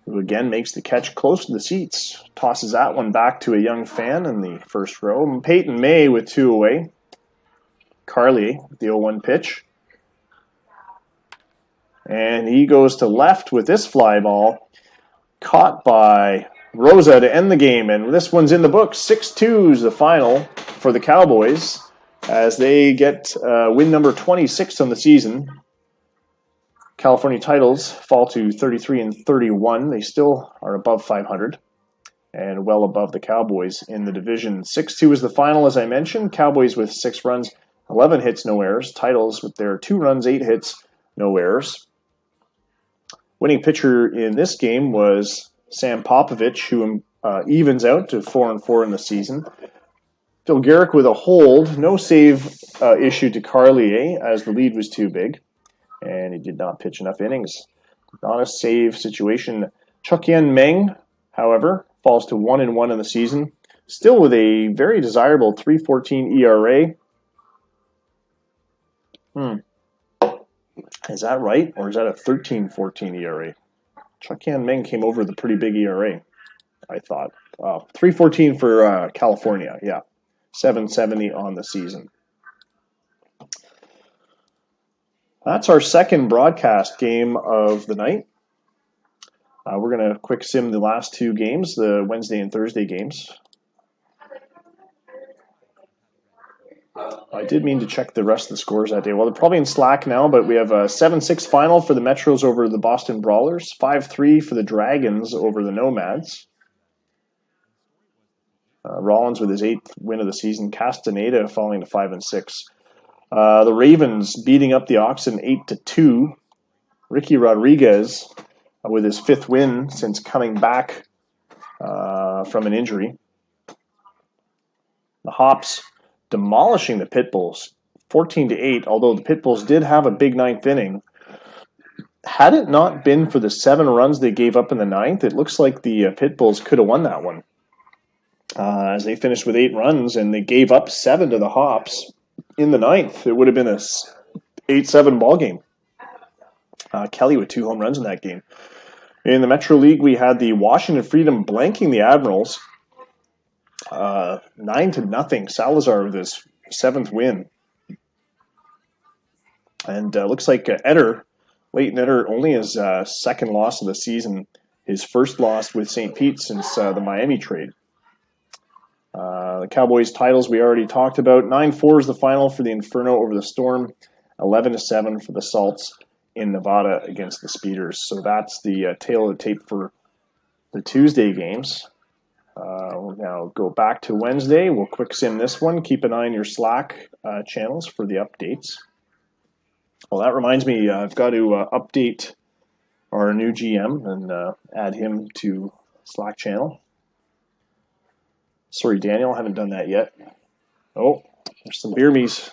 who again makes the catch close to the seats. Tosses that one back to a young fan in the first row. And Peyton May with 2 away. Carlier with the 0-1 pitch. And he goes to left with this fly ball. Caught by Rosa to end the game. And this one's in the books. 6-2 is the final for the Cowboys as they get win number 26 on the season. California titles fall to 33-31. They still are above 500 and well above the Cowboys in the division. 6-2 is the final, as I mentioned. Cowboys with 6 runs, 11 hits, no errors. Titles with their 2 runs, 8 hits, no errors. Winning pitcher in this game was Sam Popovich, who evens out to 4-4 in the season. Phil Garrick with a hold. No save issued to Carlier as the lead was too big. And he did not pitch enough innings. Not a save situation. Chuck-Yen Meng, however, falls to 1-1 in the season. Still with a very desirable 3.14 ERA. Is that right? Or is that a 13.14 ERA? Chuck-Yen Meng came over with a pretty big ERA, I thought. 3.14 for California, yeah. 7.70 on the season. That's our second broadcast game of the night. We're going to quick sim the last 2 games, the Wednesday and Thursday games. I did mean to check the rest of the scores that day. Well, they're probably in Slack now, but we have a 7-6 final for the Metros over the Boston Brawlers, 5-3 for the Dragons over the Nomads. Rollins with his 8th win of the season. Castaneda falling to 5-6. The Ravens beating up the Oxen 8-2. Ricky Rodriguez with his 5th win since coming back from an injury. The Hops demolishing the Pitbulls 14-8, although the Pitbulls did have a big 9th inning. Had it not been for the 7 runs they gave up in the 9th, it looks like the Pitbulls could have won that one. As they finished with 8 runs and they gave up 7 to the Hops in the 9th. It would have been a 8-7 ball game. Kelly with 2 home runs in that game. In the Metro League, we had the Washington Freedom blanking the Admirals 9-0. Salazar with his 7th win. And looks like Leighton Etter, only his 2nd loss of the season. His first loss with St. Pete since the Miami trade. The Cowboys titles we already talked about. 9-4 is the final for the Inferno over the Storm. 11-7 for the Salts in Nevada against the Speeders. So that's the tail of the tape for the Tuesday games. We'll now go back to Wednesday. We'll quick sim this one. Keep an eye on your Slack channels for the updates. Well, that reminds me, I've got to update our new GM and add him to Slack channel. Sorry, Daniel, I haven't done that yet. Oh, there's some beer me's.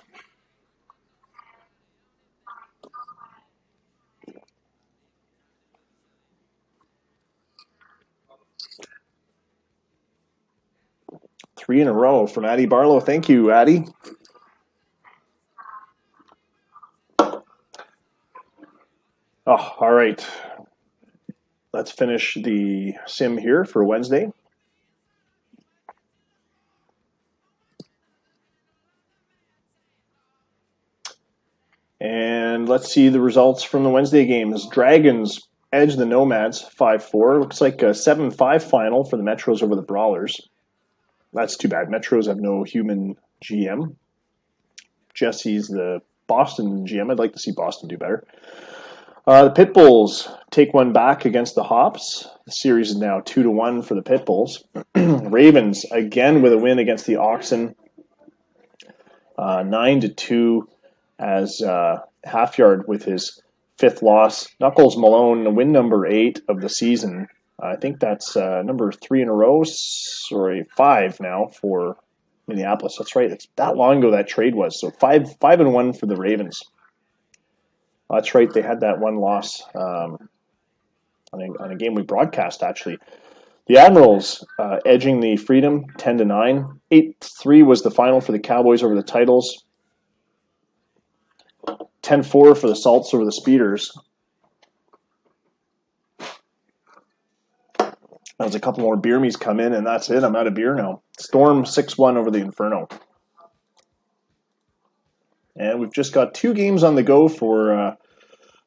Three in a row from Addie Barlow. Thank you, Addie. Oh, all right. Let's finish the sim here for Wednesday. And let's see the results from the Wednesday games. Dragons edge the Nomads 5-4. Looks like a 7-5 final for the Metros over the Brawlers. That's too bad. Metros have no human GM. Jesse's the Boston GM. I'd like to see Boston do better. The Pitbulls take one back against the Hops. The series is now 2-1 for the Pitbulls. Ravens, again with a win against the Oxen. 9-2 as Half Yard with his fifth loss. Knuckles Malone, win number 8 of the season. I think that's number 3 in a row. Sorry, 5 now for Minneapolis. That's right. It's that long ago that trade was. So 5-1 for the Ravens. That's right. They had that one loss on a game we broadcast, actually. The Admirals edging the Freedom 10-9. 8-3 was the final for the Cowboys over the Titles. 10-4 for the Salts over the Speeders. There's a couple more beer me's come in, and that's it. I'm out of beer now. Storm 6-1 over the Inferno. And we've just got 2 games on the go for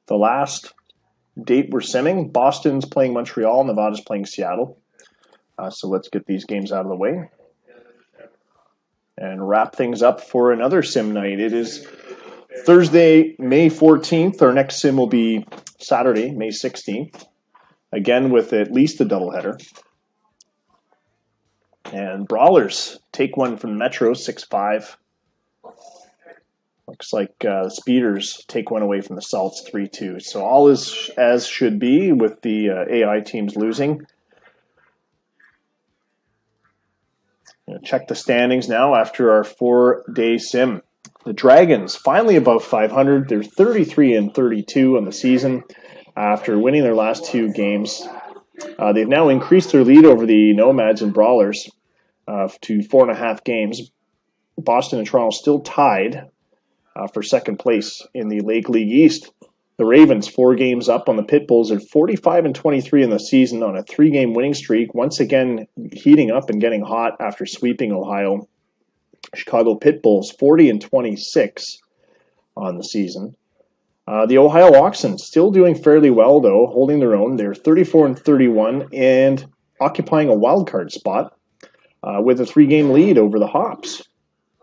the last date we're simming. Boston's playing Montreal. Nevada's playing Seattle. So let's get these games out of the way and wrap things up for another sim night. It is Thursday, May 14th. Our next sim will be Saturday, May 16th. Again with at least a doubleheader. And Brawlers take one from Metro, 6-5. Looks like Speeders take one away from the Salts, 3-2. So all is as should be with the AI teams losing. Check the standings now after our 4-day sim. The Dragons finally above 500. They're 33-32 on the season after winning their last 2 games. They've now increased their lead over the Nomads and Brawlers to 4.5 games. Boston and Toronto still tied for second place in the Lake League East. The Ravens, 4 games up on the Pitbulls, are 45-23 in the season on a 3-game winning streak, once again heating up and getting hot after sweeping Ohio. Chicago Pitbulls, 40-26 on the season. The Ohio Oxen still doing fairly well, though, holding their own. They're 34-31 and occupying a wild card spot with a 3-game lead over the Hops.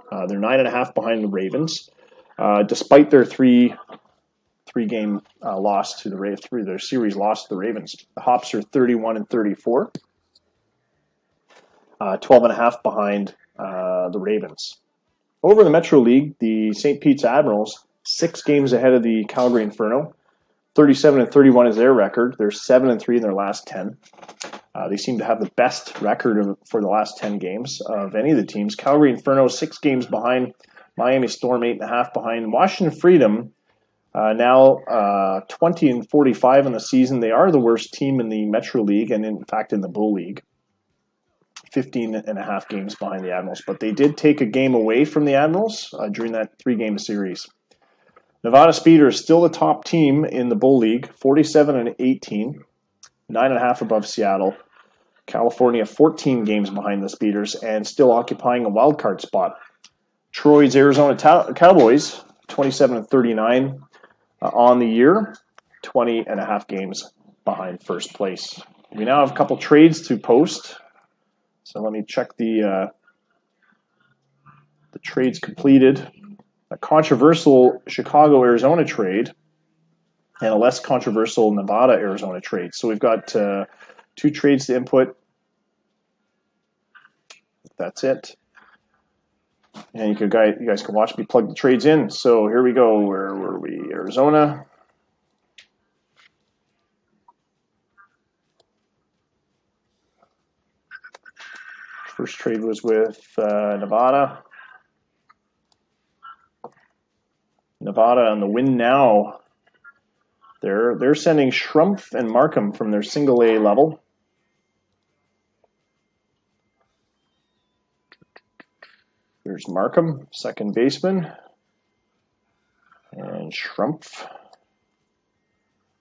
They're 9.5 behind the Ravens, despite their three-game loss to the Ravens, their series loss to the Ravens. The Hops are 31-34, 12.5 behind the Ravens. Over in the Metro League, the St. Pete's Admirals, 6 games ahead of the Calgary Inferno. 37-31 is their record. They're 7-3 in their last 10. They seem to have the best record for the last 10 games of any of the teams. Calgary Inferno, 6 games behind. Miami Storm, 8.5 behind. Washington Freedom, now 20-45 in the season. They are the worst team in the Metro League and, in fact, in the Bull League. 15.5 games behind the Admirals. But they did take a game away from the Admirals during that 3-game series. Nevada Speeders still the top team in the Bull League, 47-18, 9.5 above Seattle. California, 14 games behind the Speeders and still occupying a wild card spot. Troy's Arizona Cowboys, 27-39 on the year, 20.5 games behind first place. We now have a couple trades to post. So let me check the the trade's completed. A controversial Chicago-Arizona trade and a less controversial Nevada-Arizona trade. So we've got 2 trades to input. That's it. And you guys can watch me plug the trades in. So here we go. Where were we? Arizona. First trade was with Nevada. Nevada on the win now. They're sending Schrumpf and Markham from their single A level. There's Markham, second baseman, and Schrumpf.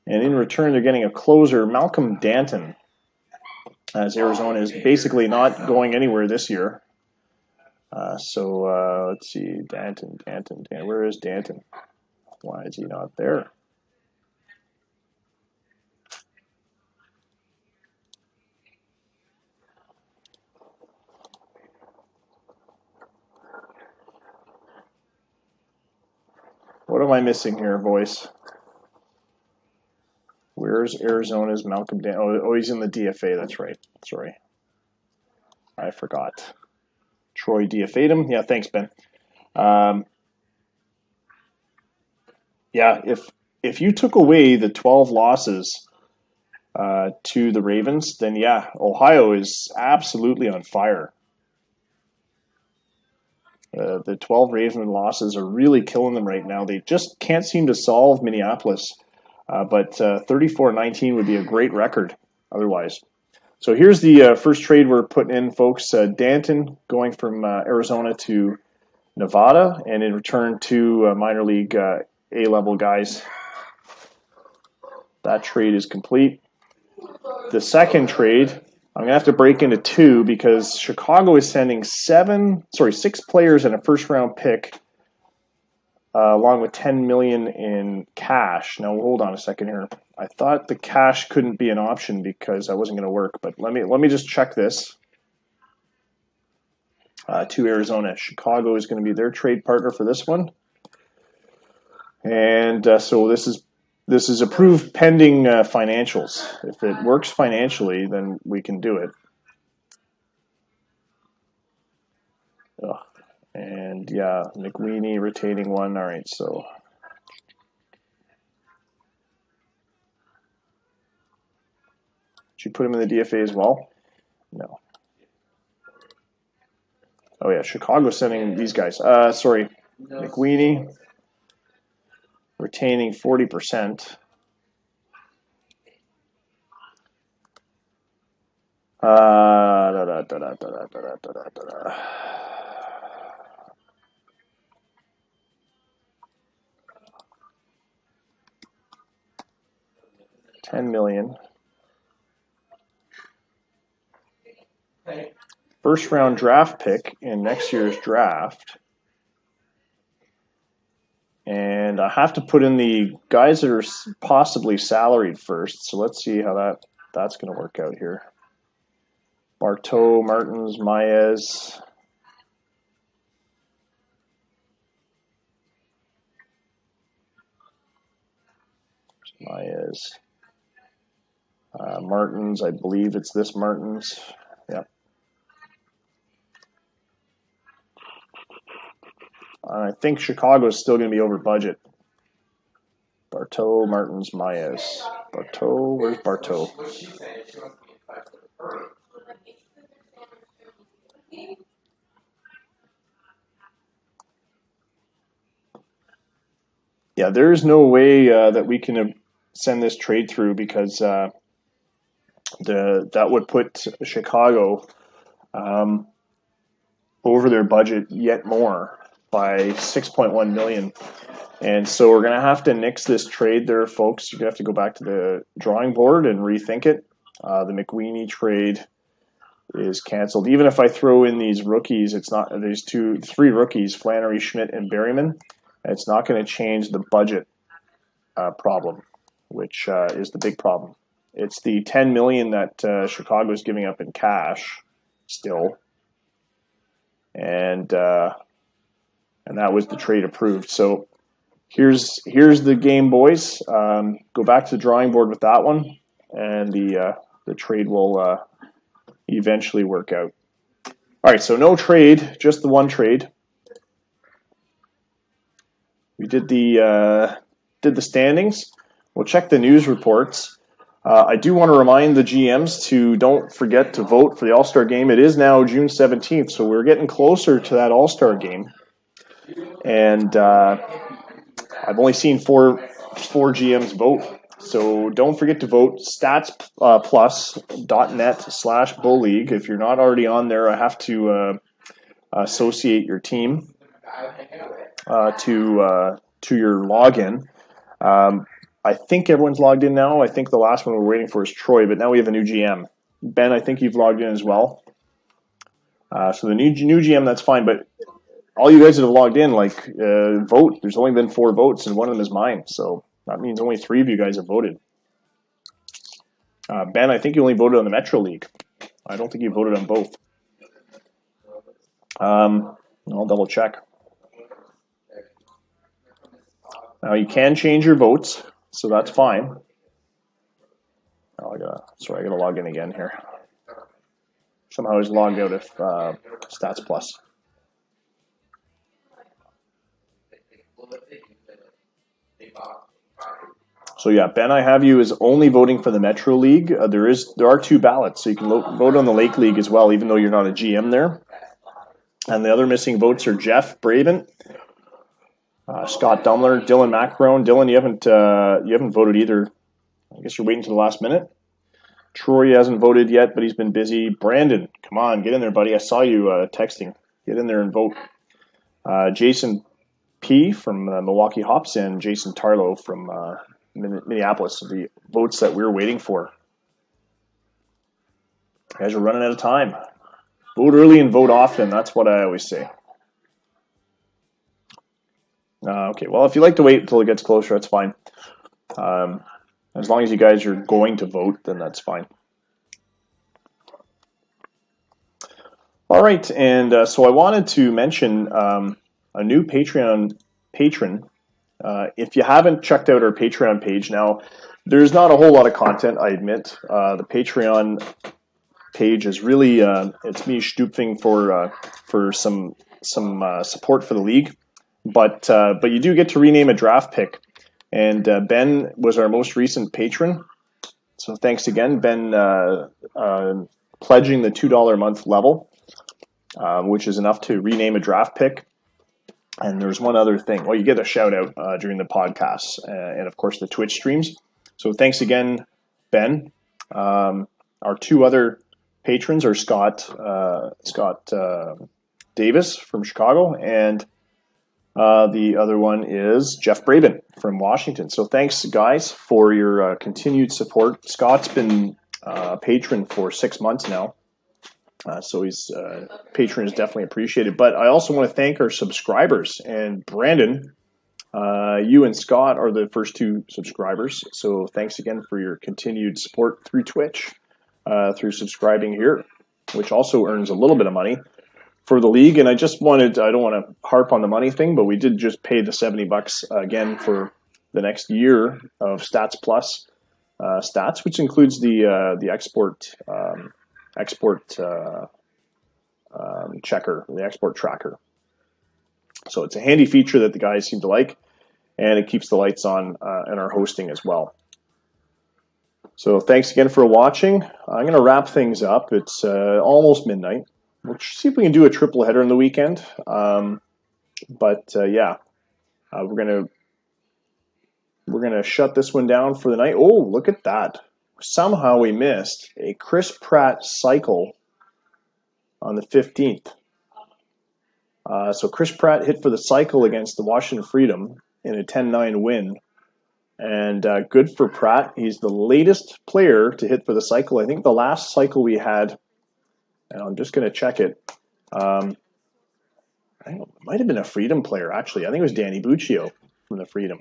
And in return, they're getting a closer, Malcolm Danton, as Arizona is basically not going anywhere this year. So let's see, Danton. Where is Danton? Why is he not there? What am I missing here, boys? Where's Arizona's Malcolm Danton? Oh, he's in the DFA. That's right. Sorry. I forgot. Troy DFA'd him. Yeah, thanks, Ben. Yeah, if you took away the 12 losses to the Ravens, then yeah, Ohio is absolutely on fire. The 12 Raven losses are really killing them right now. They just can't seem to solve Minneapolis. But 34-19 would be a great record otherwise. So here's the first trade we're putting in, folks. Danton going from Arizona to Nevada, and in return to minor league A-level guys. That trade is complete. The second trade, I'm going to have to break into 2 because Chicago is sending 6 players and a first-round pick, along with $10 million in cash. Now, hold on a second here. I thought the cash couldn't be an option because that wasn't going to work, but let me just check this. To Arizona, Chicago is going to be their trade partner for this one, and so this is approved pending financials. If it works financially, then we can do it. And yeah, McWeeny retaining 1. All right, so should you put him in the DFA as well? No. Oh yeah, Chicago sending these guys. Sorry, McWeeny retaining 40%. $10 million. First round draft pick in next year's draft. And I have to put in the guys that are possibly salaried first. So let's see how that's going to work out here. Bartow, Martins, Maez. Martins, I believe it's this Martins. Yep. I think Chicago is still going to be over budget. Bartow, Martins, Maez. Bartow, where's Bartow? Yeah, there's no way that we can send this trade through because that would put Chicago over their budget yet more by $6.1 million. And so we're going to have to nix this trade there, folks. You're going to have to go back to the drawing board and rethink it. The McWeeny trade is canceled. Even if I throw in these rookies, it's not. There's 3 rookies, Flannery, Schmidt, and Berryman. It's not going to change the budget problem, which is the big problem. It's the $10 million that Chicago is giving up in cash still. And and that was the trade approved. So here's the game, boys. Go back to the drawing board with that one, and the trade will eventually work out. All right, so no trade, just the one trade. We did the standings. We'll check the news reports. I do want to remind the GMs to don't forget to vote for the All-Star game. It is now June 17th, so we're getting closer to that All-Star game. And I've only seen four GMs vote. So don't forget to vote. statsplus.net/Bull League. If you're not already on there, I have to associate your team to your login. I think everyone's logged in now. I think the last one we're waiting for is Troy, but now we have a new GM. Ben, I think you've logged in as well. So the new GM, that's fine, but all you guys that have logged in, vote. There's only been 4 votes, and one of them is mine. So that means only 3 of you guys have voted. Ben, I think you only voted on the Metro League. I don't think you voted on both. I'll double check. Now you can change your votes, so that's fine. I gotta log in again here. Somehow I was logged out of Stats Plus. So yeah, Ben, I have you as only voting for the Metro League. There are 2 ballots, so you can vote on the Lake League as well, even though you're not a GM there. And the other missing votes are Jeff Brabant, Scott Dumler, Dylan Macron. Dylan, you haven't voted either. I guess you're waiting to the last minute. Troy hasn't voted yet, but he's been busy. Brandon, come on, get in there, buddy. I saw you texting. Get in there and vote. Jason P. from Milwaukee Hops and Jason Tarlow from Minneapolis. The votes that we're waiting for. You guys are running out of time. Vote early and vote often. That's what I always say. Okay, well, if you like to wait until it gets closer, that's fine. As long as you guys are going to vote, then that's fine. All right, and so I wanted to mention a new Patreon patron. If you haven't checked out our Patreon page now, there's not a whole lot of content, I admit. The Patreon page is really it's me stooping for some support for the league, but you do get to rename a draft pick. And Ben was our most recent patron. So thanks again, Ben, pledging the $2 a month level, which is enough to rename a draft pick. And there's one other thing. Well, you get a shout out during the podcasts and, of course, the Twitch streams. So thanks again, Ben. Our 2 other patrons are Scott Davis from Chicago, and the other one is Jeff Brabant from Washington. So thanks, guys, for your continued support. Scott's been a patron for 6 months now, so his patron is definitely appreciated. But I also want to thank our subscribers. And Brandon, you and Scott are the first 2 subscribers. So thanks again for your continued support through Twitch, through subscribing here, which also earns a little bit of money for the league. And I don't want to harp on the money thing, but we did just pay the $70 again for the next year of Stats Plus stats, which includes the export checker, the export tracker. So it's a handy feature that the guys seem to like, and it keeps the lights on in our hosting as well. So thanks again for watching. I'm going to wrap things up. It's almost midnight. We'll see if we can do a triple header in the weekend. We're gonna shut this one down for the night. Oh, look at that! Somehow we missed a Chris Pratt cycle on the 15th. So Chris Pratt hit for the cycle against the Washington Freedom in a 10-9 win. And good for Pratt. He's the latest player to hit for the cycle. I think the last cycle we had, and I'm just going to check it. I think it might have been a Freedom player, actually. I think it was Danny Buccio from the Freedom.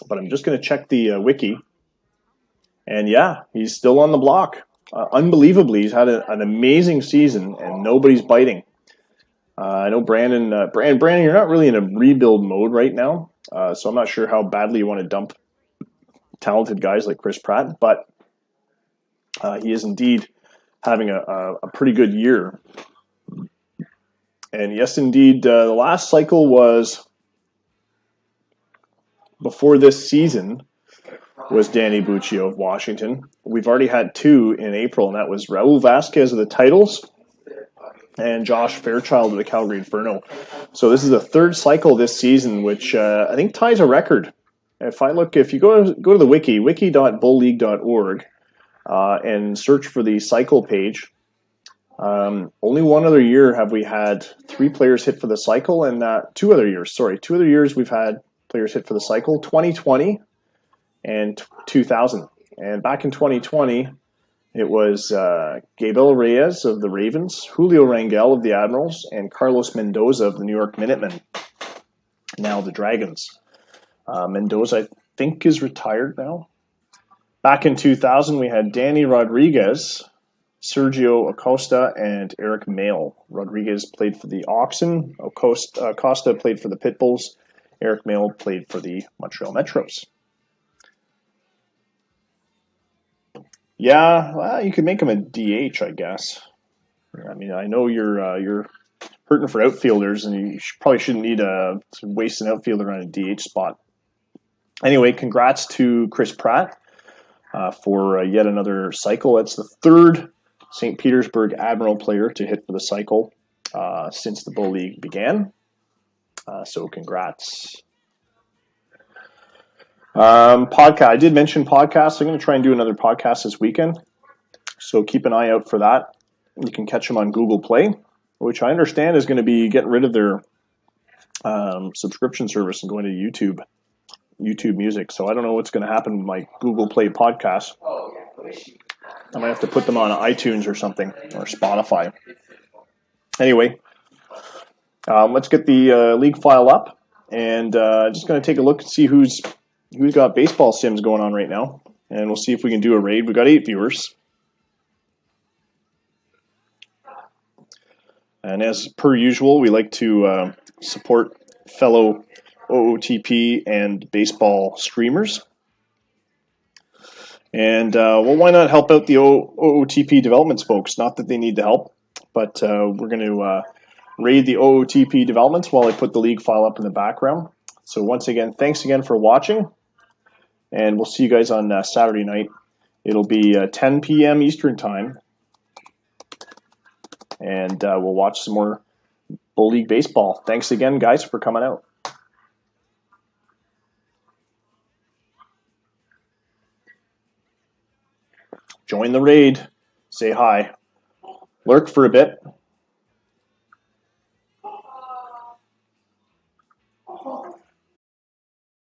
But I'm just going to check the wiki. And yeah, he's still on the block. Unbelievably, he's had an amazing season, and nobody's biting. I know Brandon, you're not really in a rebuild mode right now, so I'm not sure how badly you want to dump talented guys like Chris Pratt, but he is indeed having a pretty good year. And yes, indeed, the last cycle was before this season was Danny Buccio of Washington. We've already had 2 in April, and that was Raul Vasquez of the Titles and Josh Fairchild of the Calgary Inferno. So this is the 3rd cycle this season, which I think ties a record. If you go to the wiki.bullleague.org, and search for the cycle page, only one other year have we had 3 players hit for the cycle, and 2 other years we've had players hit for the cycle, 2020 and 2000. And back in 2020, it was Gabriel Reyes of the Ravens, Julio Rangel of the Admirals, and Carlos Mendoza of the New York Minutemen, now the Dragons. Mendoza, I think, is retired now. Back in 2000, we had Danny Rodriguez, Sergio Acosta, and Eric Mail. Rodriguez played for the Oxen. Acosta played for the Pitbulls. Eric Mail played for the Montreal Metros. Yeah, well, you could make him a DH, I guess. I mean, I know you're hurting for outfielders, and you probably shouldn't need to waste an outfielder on a DH spot. Anyway, congrats to Chris Pratt for yet another cycle. That's the 3rd St. Petersburg Admiral player to hit for the cycle since the Bull League began. So congrats. Podcast. I did mention podcasts. I'm going to try and do another podcast this weekend. So keep an eye out for that. You can catch them on Google Play, which I understand is going to be getting rid of their subscription service and going to YouTube Music. So I don't know what's going to happen with my Google Play podcast. I might have to put them on iTunes or something, or Spotify. Anyway, let's get the league file up, and just going to take a look and see who's got baseball sims going on right now, and we'll see if we can do a raid. We've got 8 viewers. And as per usual, we like to support fellow OOTP and baseball streamers. And, well, why not help out the OOTP developments folks? Not that they need the help, but we're going to raid the OOTP developments while I put the league file up in the background. So once again, thanks again for watching, and we'll see you guys on Saturday night. It'll be 10 p.m. Eastern Time, and we'll watch some more Bull League baseball. Thanks again, guys, for coming out. Join the raid. Say hi. Lurk for a bit.